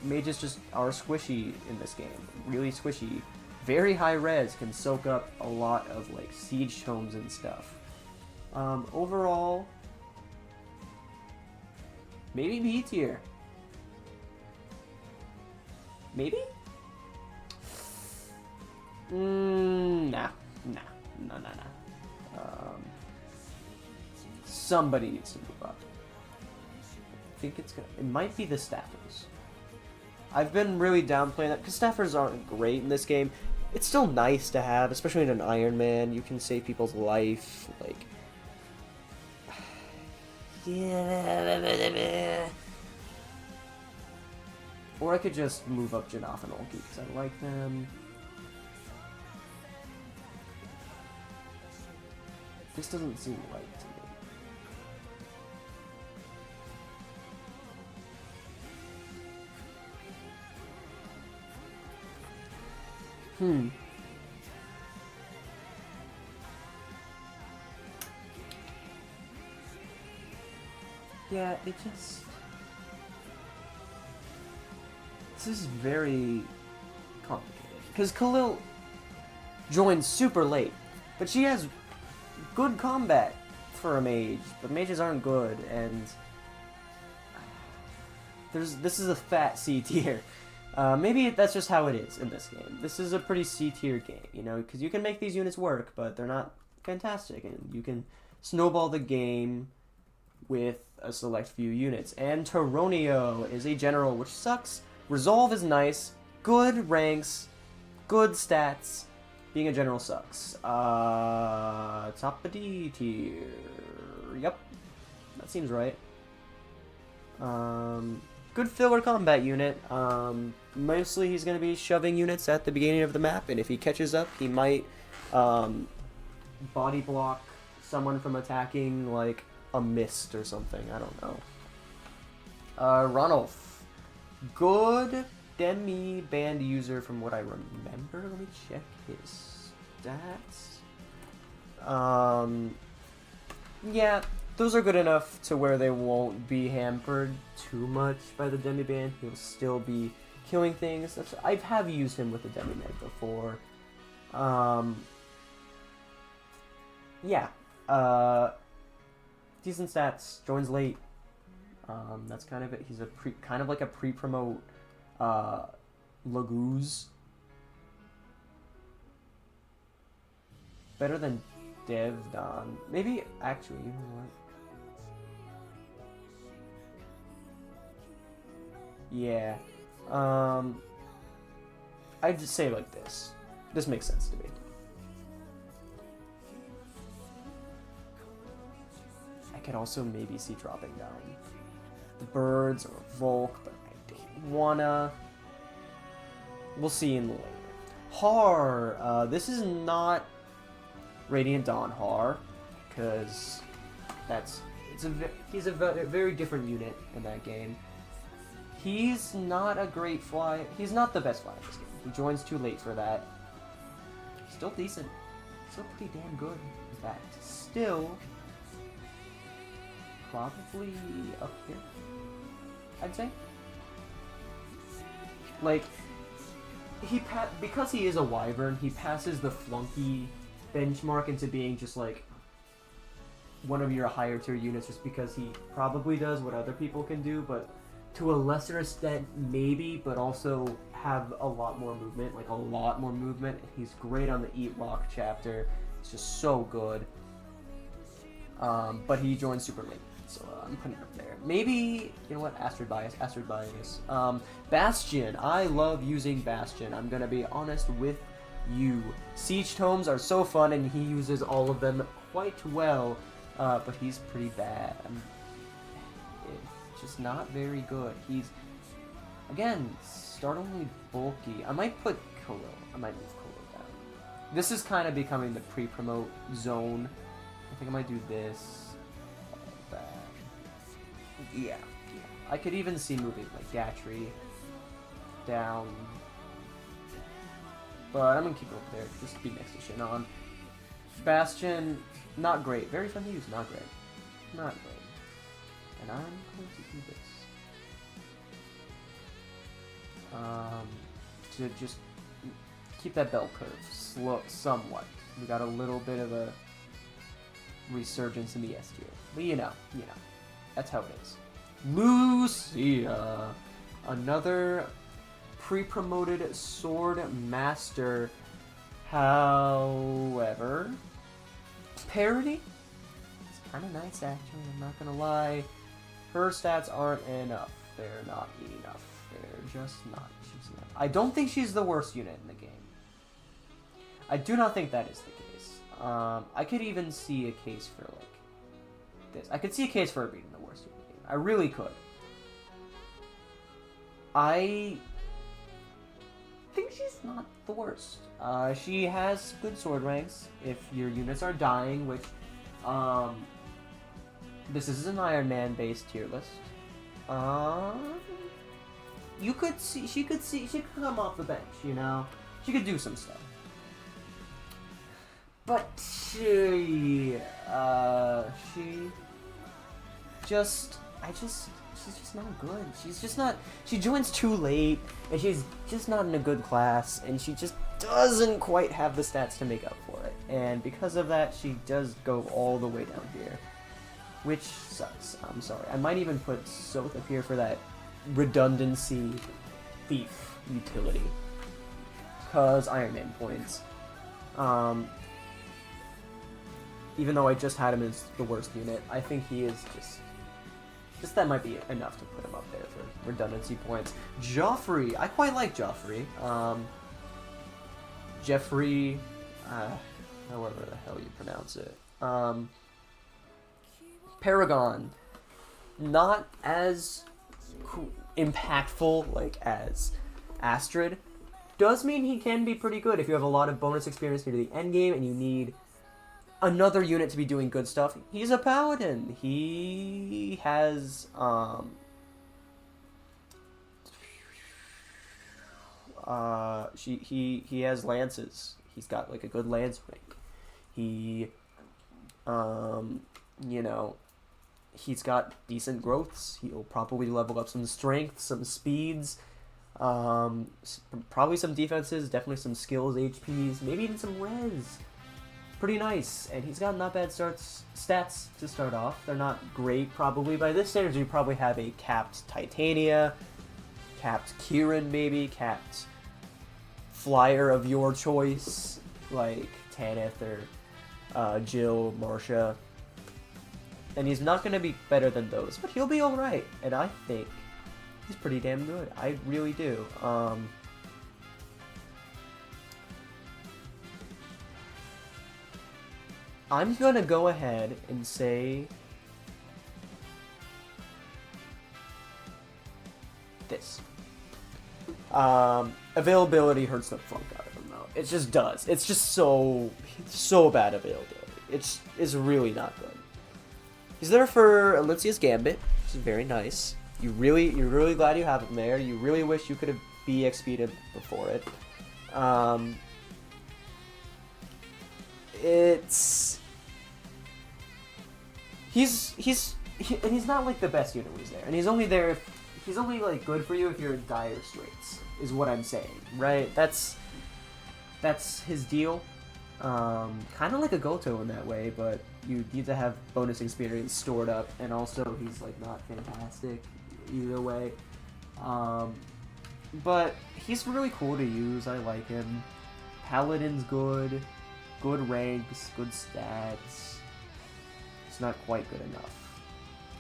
Mages just are squishy in this game. Really squishy. Very high res, can soak up a lot of, like, siege tomes and stuff. Overall, maybe B tier. Maybe? Nah. Somebody needs to move up. I think it might be the staffers. I've been really downplaying that because staffers aren't great in this game. It's still nice to have, especially in an Ironman. You can save people's life, like. Yeah. Or I could just move up Janaf and Ulki because I like them. This doesn't seem right to me. Yeah, it just... This is very complicated. Because Khalil joined super late, but she has good combat for a mage, but mages aren't good, and this is a fat C tier. Maybe that's just how it is in this game. This is a pretty C tier game, you know, because you can make these units work, but they're not fantastic, and you can snowball the game with a select few units. And Toronio is a general, which sucks. Resolve is nice, good ranks, good stats. Being a general sucks. Top of D tier. Yep. That seems right. Good filler combat unit. Mostly he's going to be shoving units at the beginning of the map, and if he catches up, he might body block someone from attacking, like, a mist or something. I don't know. Ranulf. Good demi band user from what I remember. Let me check his stats. Yeah, those are good enough to where they won't be hampered too much by the Demi-Band. He'll still be killing things. I have used him with the Demi-Band before. Yeah. Decent stats. Joins late. That's kind of it. He's kind of like a pre-promote Laguz. Better than Devdon. Maybe, actually, you know what? Yeah. I'd just say it like this. This makes sense to me. I could also maybe see dropping down the Birds or Volk, but I don't wanna. We'll see in the later. Har. This is not Radiant Dawn Har, because he's a very different unit in that game. He's not a great fly. He's not the best flyer in this game. He joins too late for that. Still decent. Still pretty damn good, in fact. Still probably up here, I'd say. Like, because he is a Wyvern, he passes the flunky benchmark into being just like one of your higher tier units, just because he probably does what other people can do, but to a lesser extent maybe, but also have a lot more movement, like a lot more movement. He's great on the Eat Rock chapter. It's just so good. But he joined super late, so I'm putting it up there. Maybe, you know what, Astrid Bias. Bastion, I love using Bastion. I'm gonna be honest with you. Siege Tomes are so fun, and he uses all of them quite well, but he's pretty bad. Just not very good. He's, again, startlingly bulky. I might put Kuro. I might move Kuro down. This is kind of becoming the pre-promote zone. I think I might do this. That. Yeah. I could even see moving like Gatry down. But I'm gonna keep it up there just to be next to Shinon. Bastion, not great. Very fun to use, not great. Not great. And I'm going to do this. To just keep that bell curve slow somewhat. We got a little bit of a resurgence in the S tier. But you know. That's how it is. Lucia. Another pre-promoted sword master. However, parity? It's kind of nice actually, I'm not gonna lie. Her stats aren't enough. They're not enough. They're just not. She's not. I don't think she's the worst unit in the game. I do not think that is the case. I could even see a case for like this. I could see a case for her being the worst unit in the game. I really could. I think she's not the worst. She has good sword ranks if your units are dying, which this is an Iron Man based tier list. You could see she could come off the bench, you know? She could do some stuff. But she's just not good. She's just not, she joins too late, and she's just not in a good class, and she just doesn't quite have the stats to make up for it. And because of that, she does go all the way down here, which sucks. I'm sorry. I might even put Soth up here for that redundancy thief utility, because Iron Man points. Even though I just had him as the worst unit, I think he is just that might be enough to put him up there for redundancy points. Joffrey, I quite like Joffrey. Jeffrey, however the hell you pronounce it. Paragon, not as impactful like as Astrid. Does mean he can be pretty good if you have a lot of bonus experience near the end game and you need another unit to be doing good stuff. He's a paladin. He has he has lances. He's got like a good lance rank. He you know, he's got decent growths. He'll probably level up some strength, some speeds, probably some defenses, definitely some skills, HPs, maybe even some res. Pretty nice, and he's got not bad stats to start off. They're not great, probably. By this standards, you probably have a capped Titania, capped Kieran, maybe, capped flyer of your choice, like Tanith or Jill, Marsha. And he's not going to be better than those, but he'll be alright, and I think he's pretty damn good. I really do. I'm gonna go ahead and say this. Availability hurts the fuck out of him, though. It just does. It's just so bad availability. It's really not good. He's there for Alencia's Gambit, which is very nice. You're really glad you have him there. You really wish you could have BXP'd him before it. And he's not like the best unit when he's there, and he's only there if he's only like good for you if you're in dire straits, is what I'm saying, right? That's his deal. Kind of like a Goto in that way, but you need to have bonus experience stored up, and also he's like not fantastic either way. But he's really cool to use. I like him. Paladin's good ranks, good stats. It's not quite good enough.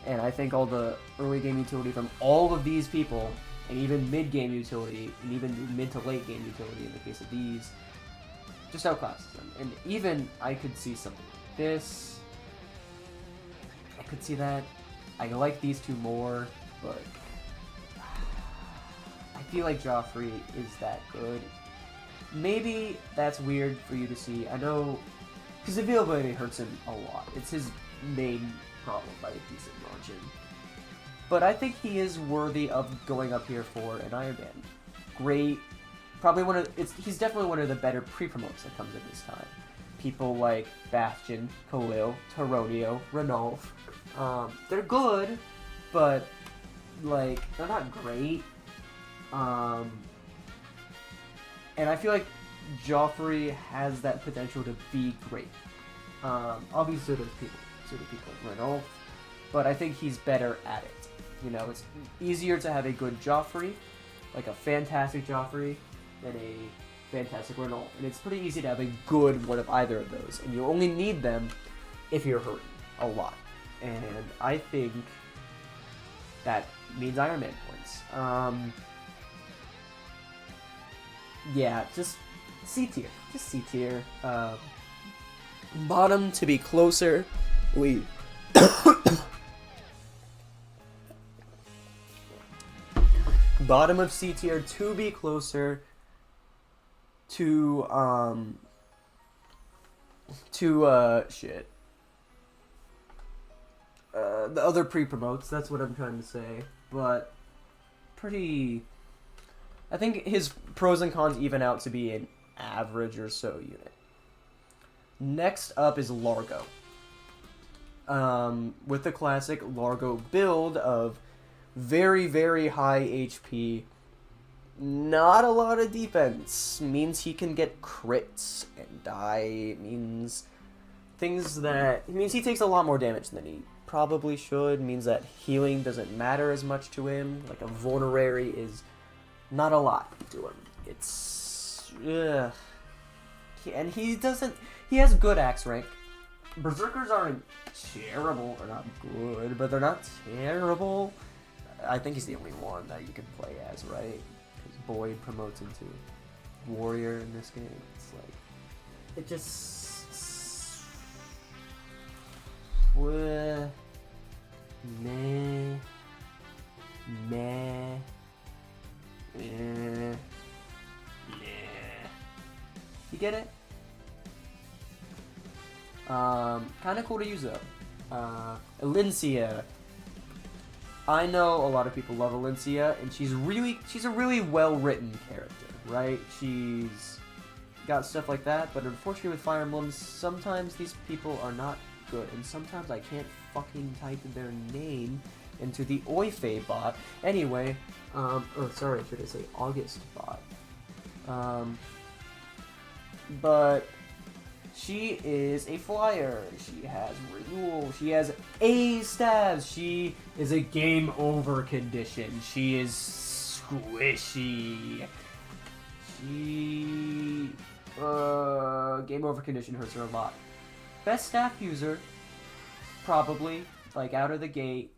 And I think all the early game utility from all of these people, and even mid game utility, and even mid to late game utility in the case of these, just outclasses them. And even I could see something like this. I could see that. I like these two more, but I feel like Joffrey is that good. Maybe that's weird for you to see. I know, because availability hurts him a lot. It's his main problem by a decent margin. But I think he is worthy of going up here for an Ironman. Great. Probably he's definitely one of the better pre-promotes that comes at this time. People like Bastion, Khalil, Taronio, Ranulf. They're good, but like they're not great. And I feel like Joffrey has that potential to be great. Obviously, there's people like Ranulf, but I think he's better at it. You know, it's easier to have a good Joffrey, like a fantastic Joffrey, than a fantastic Ranulf. And it's pretty easy to have a good one of either of those. And you only need them if you're hurting a lot. And I think that means Ironman points. Yeah, just C tier. Just C tier. Bottom to be closer. Bottom of C tier to be closer to shit. The other pre-promotes, that's what I'm trying to say. But I think his pros and cons even out to be an average or so unit. Next up is Largo. With the classic Largo build of very, very high HP, not a lot of defense, means he can get crits and die, means he takes a lot more damage than he probably should, means that healing doesn't matter as much to him, like a vulnerary is not a lot to him. It's and he has good axe rank. Berserkers aren't terrible, they're not good, but they're not terrible. I think he's the only one that you can play as, right? Because Boyd promotes into warrior in this game. It's like, it just meh. You get it? Kind of cool to use though. Alencia. I know a lot of people love Alencia, and she's a really well-written character, right? She's got stuff like that, but unfortunately with Fire Emblems, sometimes these people are not good, and sometimes I can't fucking type their name into the Oife bot. Anyway, oh sorry, should I say August bot? But she is a flyer. She has renewal. She has A stabs. She is a game over condition. She is squishy. She game over condition hurts her a lot. Best staff user, probably, like out of the gate,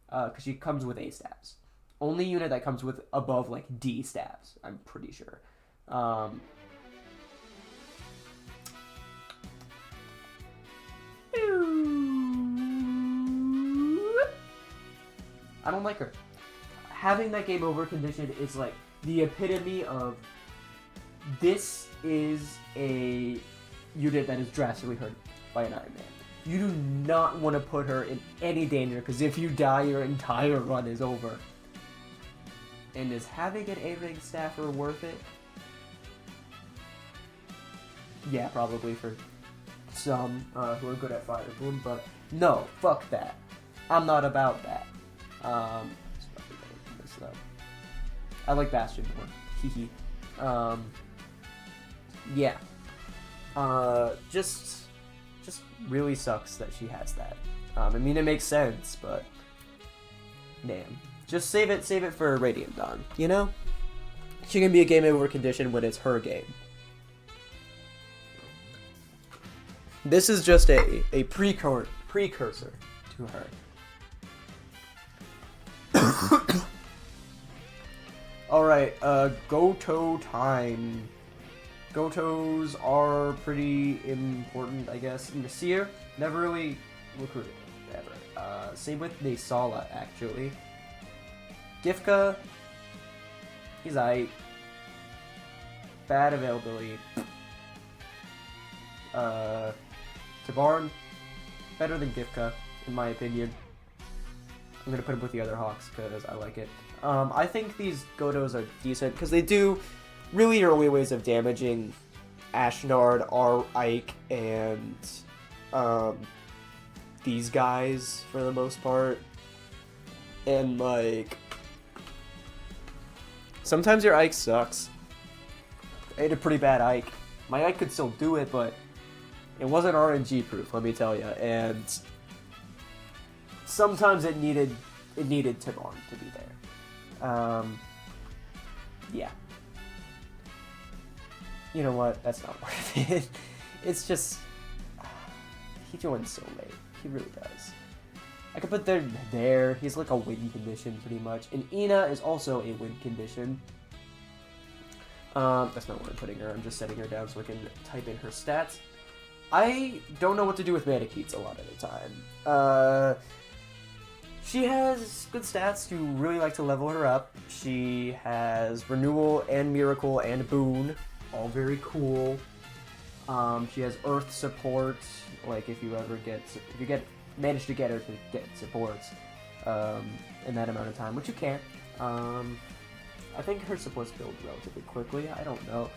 because she comes with A stabs. Only unit that comes with above like D stabs, I'm pretty sure. I don't like her. Having that game over condition is like the epitome of this is a unit that is drastically hurt by an Iron Man. You do not want to put her in any danger because if you die, your entire run is over. And is having an A-rank staffer worth it? Yeah, probably for some who are good at Fire Boom, but no, fuck that. I'm not about that. I like Bastion more. Hehe. Yeah. Just really sucks that she has that. I mean, it makes sense, but damn. Just save it for Radiant Dawn, you know? She can be a game over condition when it's her game. This is just a precursor to her. Alright, Goto time. Gotos are pretty important, I guess. Nasir, never really recruited him, ever. Same with Nasala, actually. Gifka, he's aight. Bad availability. Tabarn, better than Gifka, in my opinion. I'm gonna put him with the other Hawks because I like it. I think these Gotos are decent because they do really early ways of damaging Ashnard, Ike, and these guys for the most part. And like, sometimes your Ike sucks. I had a pretty bad Ike. My Ike could still do it, but it wasn't RNG proof, let me tell you. And sometimes it needed Tabarn to be there. Yeah. You know what? That's not worth it. It's just he joins so late. He really does. I could put there. He's like a win condition pretty much. And Ina is also a win condition. That's not where I'm putting her. I'm just setting her down so I can type in her stats. I don't know what to do with Manikeets a lot of the time. She has good stats. You really like to level her up. She has Renewal and Miracle and Boon. All very cool. She has Earth support. Like if you manage to get her to get supports in that amount of time, which you can't. I think her supports build relatively quickly. I don't know.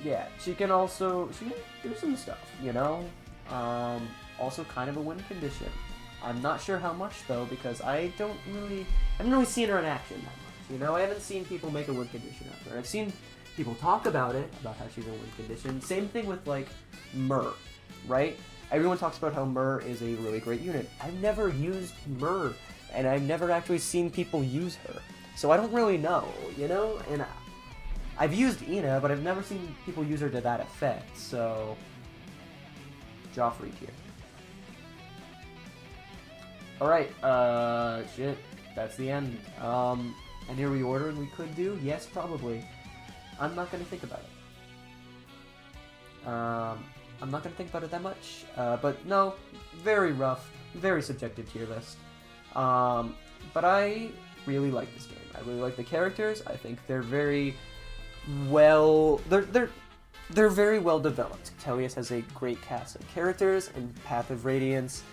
Yeah, she can do some stuff, you know? Also kind of a win condition. I'm not sure how much though, because I haven't really seen her in action that much, you know? I haven't seen people make a win condition of her. I've seen people talk about it, about how she's a win condition. Same thing with like Myrrh, right? Everyone talks about how Myrrh is a really great unit. I've never used Myrrh, and I've never actually seen people use her. So I don't really know, you know? And I've used Ina, but I've never seen people use her to that effect, so Joffrey tier. Alright, shit, that's the end. Any reordering we could do? Yes, probably. I'm not gonna think about it. I'm not gonna think about it that much, but no, very rough, very subjective tier list. But I really like this game. I really like the characters. I think they're very well, they're very well developed. Tellius has a great cast of characters, and Path of Radiance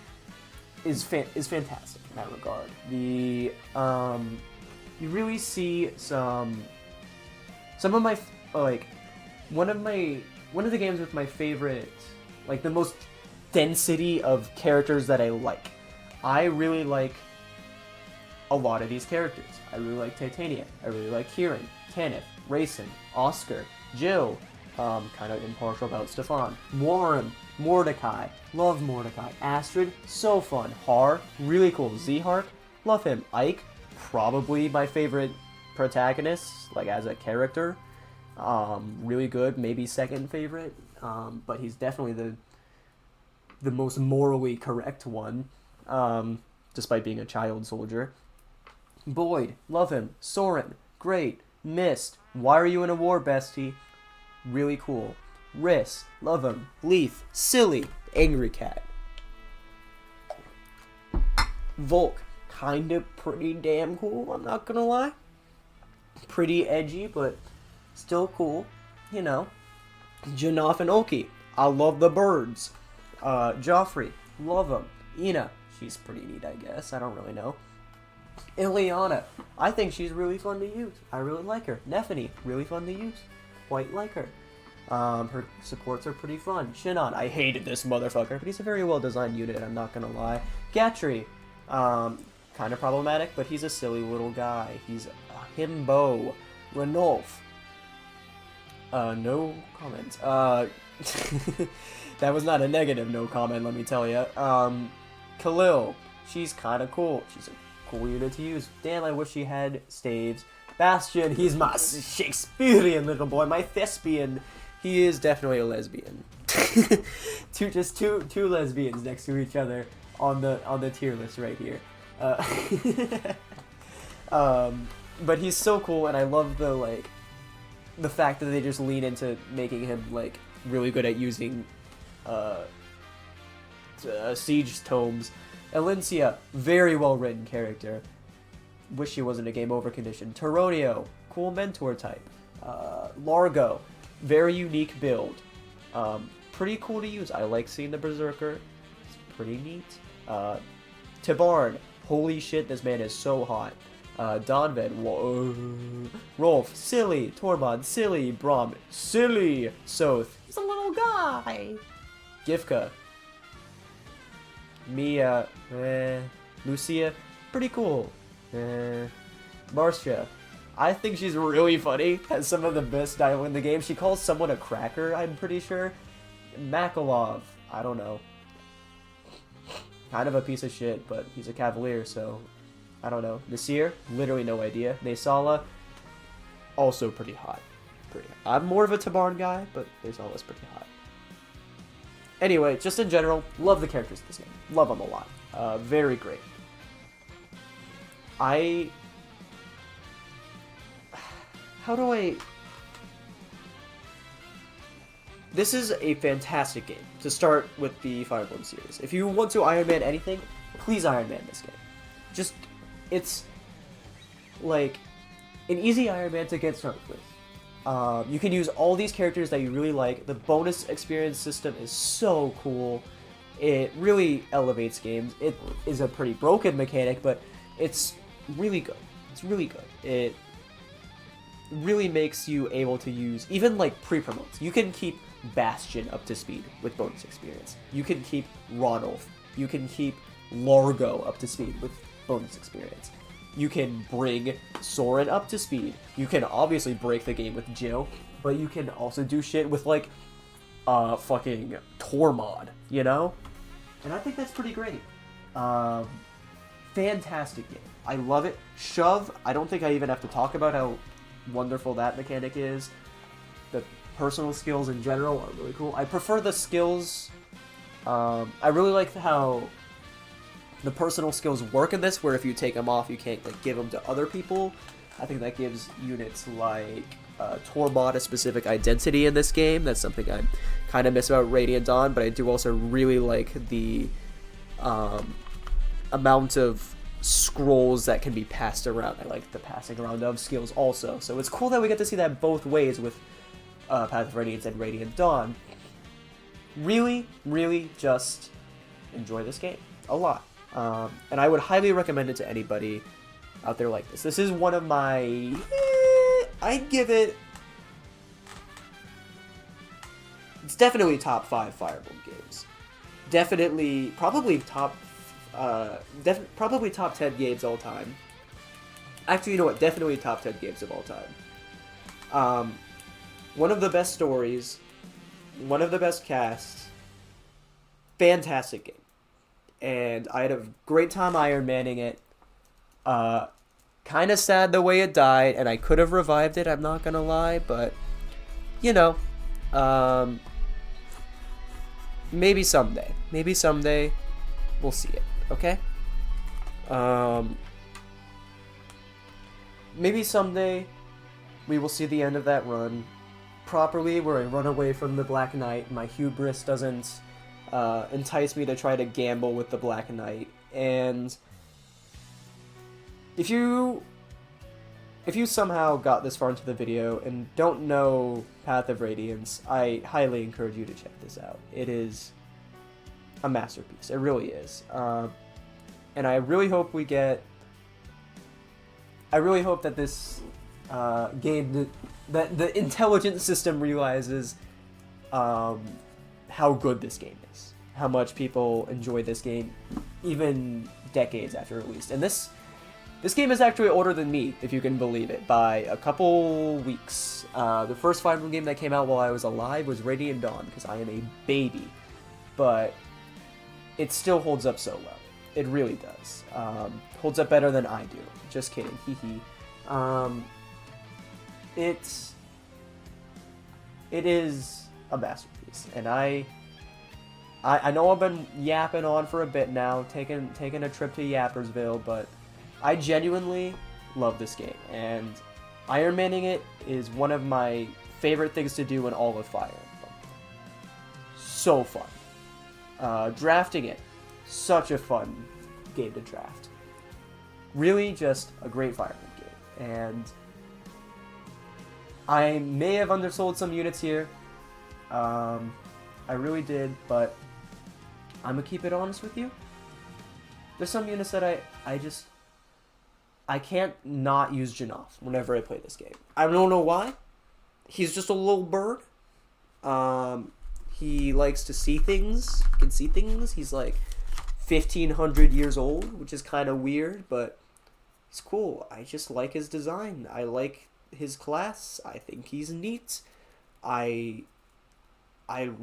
is fantastic in that regard. The you really see some of my one of the games with my favorite, like the most density of characters that I like. I really like a lot of these characters. I really like Titania. I really like Kieran, Tanith, Rayson, Oscar, Jill. Kind of impartial about Stefan. Warren, Mordecai. Love Mordecai. Astrid, so fun. Har, really cool. Zehark, love him. Ike, probably my favorite protagonist, like as a character. Really good. Maybe second favorite. But he's definitely the most morally correct one, despite being a child soldier. Boyd, love him. Soren, great. Mist, why are you in a war, bestie? Really cool. Riss, love him. Leaf, silly. Angry cat. Volk, kinda pretty damn cool, I'm not gonna lie. Pretty edgy, but still cool, you know. Janaf and Oki, I love the birds. Joffrey, love him. Ina, she's pretty neat, I guess. I don't really know. Ileana, I think she's really fun to use. I really like her. Nephany, really fun to use. Quite like her. Her supports are pretty fun. Shinon, I hated this motherfucker, but he's a very well-designed unit, I'm not gonna lie. Gatry, kind of problematic, but he's a silly little guy. He's a himbo. Ranulf, no comment. That was not a negative no comment, let me tell you. Khalil, she's kind of cool. She's a cool unit to use. Damn, I wish she had staves. Bastion, he's my Shakespearean little boy, my thespian. He is definitely a lesbian. two lesbians next to each other on the tier list right here. But he's so cool, and I love the fact that they just lean into making him like really good at using siege tomes. Alencia, very well written character. Wish she wasn't a game over condition. Taronio, cool mentor type. Largo, very unique build. Pretty cool to use. I like seeing the Berserker. It's pretty neat. Tibarn, holy shit, this man is so hot. Donved, whoa. Rolf, silly. Tormod, silly. Brom, silly. Soth, he's a little guy. Gifka, Mia, Lucia, pretty cool. Marcia, I think she's really funny, has some of the best dialogue in the game. She calls someone a cracker, I'm pretty sure. Makalov, I don't know. Kind of a piece of shit, but he's a cavalier, so I don't know. Nasir, literally no idea. Naysala, also pretty hot. I'm more of a Tabarn guy, but Naysala's pretty hot. Anyway, just in general, love the characters in this game. Love them a lot. Very great. This is a fantastic game to start with the Fire Emblem series. If you want to Iron Man anything, please Iron Man this game. It's like an easy Iron Man to get started with. You can use all these characters that you really like. The bonus experience system is so cool. It really elevates games. It is a pretty broken mechanic, but it's really good. It's really good. It really makes you able to use even like pre-promotes. You can keep Bastion up to speed with bonus experience. You can keep Ronulf. You can keep Largo up to speed with bonus experience. You can bring Soren up to speed. You can obviously break the game with Jill, but you can also do shit with like fucking Tormod, you know? And I think that's pretty great. Fantastic game. I love it. Shove, I don't think I even have to talk about how wonderful that mechanic is. The personal skills in general are really cool. I prefer the skills. I really like how the personal skills work in this, where if you take them off, you can't like give them to other people. I think that gives units like Tormod a specific identity in this game. That's something I kind of miss about Radiant Dawn, but I do also really like the amount of scrolls that can be passed around. I like the passing around of skills also. So it's cool that we get to see that both ways with Path of Radiance and Radiant Dawn. Really, really just enjoy this game a lot. And I would highly recommend it to anybody out there like this. This is one of my... I'd give it... It's definitely top 5 Fire Emblem games. definitely probably probably top 10 games all time. Actually, you know what? Definitely top 10 games of all time. One of the best stories, one of the best casts, fantastic game. And I had a great time Ironmanning it. Kind of sad the way it died, and I could have revived it, I'm not gonna lie, but, you know, maybe someday. Maybe someday we'll see it, okay? Maybe someday we will see the end of that run properly, where I run away from the Black Knight. My hubris doesn't entice me to try to gamble with the Black Knight. And if you somehow got this far into the video and don't know Path of Radiance, I highly encourage you to check this out. It is a masterpiece. It really is. And I really hope that this game, that the intelligence system realizes how good this game is, how much people enjoy this game, even decades after release. And this game is actually older than me, if you can believe it, by a couple weeks. The first Fire Emblem game that came out while I was alive was Radiant Dawn, because I am a baby, but it still holds up so well. It really does. Holds up better than I do. Just kidding. Hee hee. It is a masterpiece, and I know I've been yapping on for a bit now, taking a trip to Yappersville, but I genuinely love this game, and Ironmanning it is one of my favorite things to do in all of Fire Emblem. So fun. Drafting it, such a fun game to draft. Really just a great Fire Emblem game, and I may have undersold some units here. I really did, but I'm gonna keep it honest with you. There's some units that I can't not use Janov whenever I play this game. I don't know why. He's just a little bird. He likes to see things. He can see things. He's like 1,500 years old, which is kind of weird, but he's cool. I just like his design. I like his class. I think he's neat. I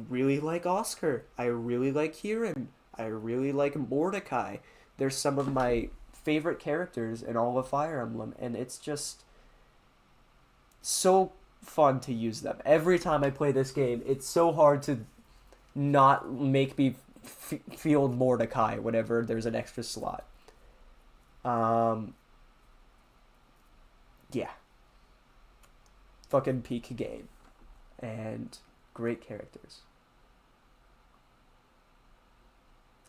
really like Oscar. I really like Kieran. I really like Mordecai. They're some of my favorite characters in all of Fire Emblem, and it's just so fun to use them. Every time I play this game, it's so hard to not make me field Mordecai whenever there's an extra slot. Yeah. Fucking peak game. And great characters.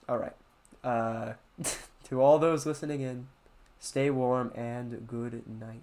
Alright. To all those listening in, stay warm and good night.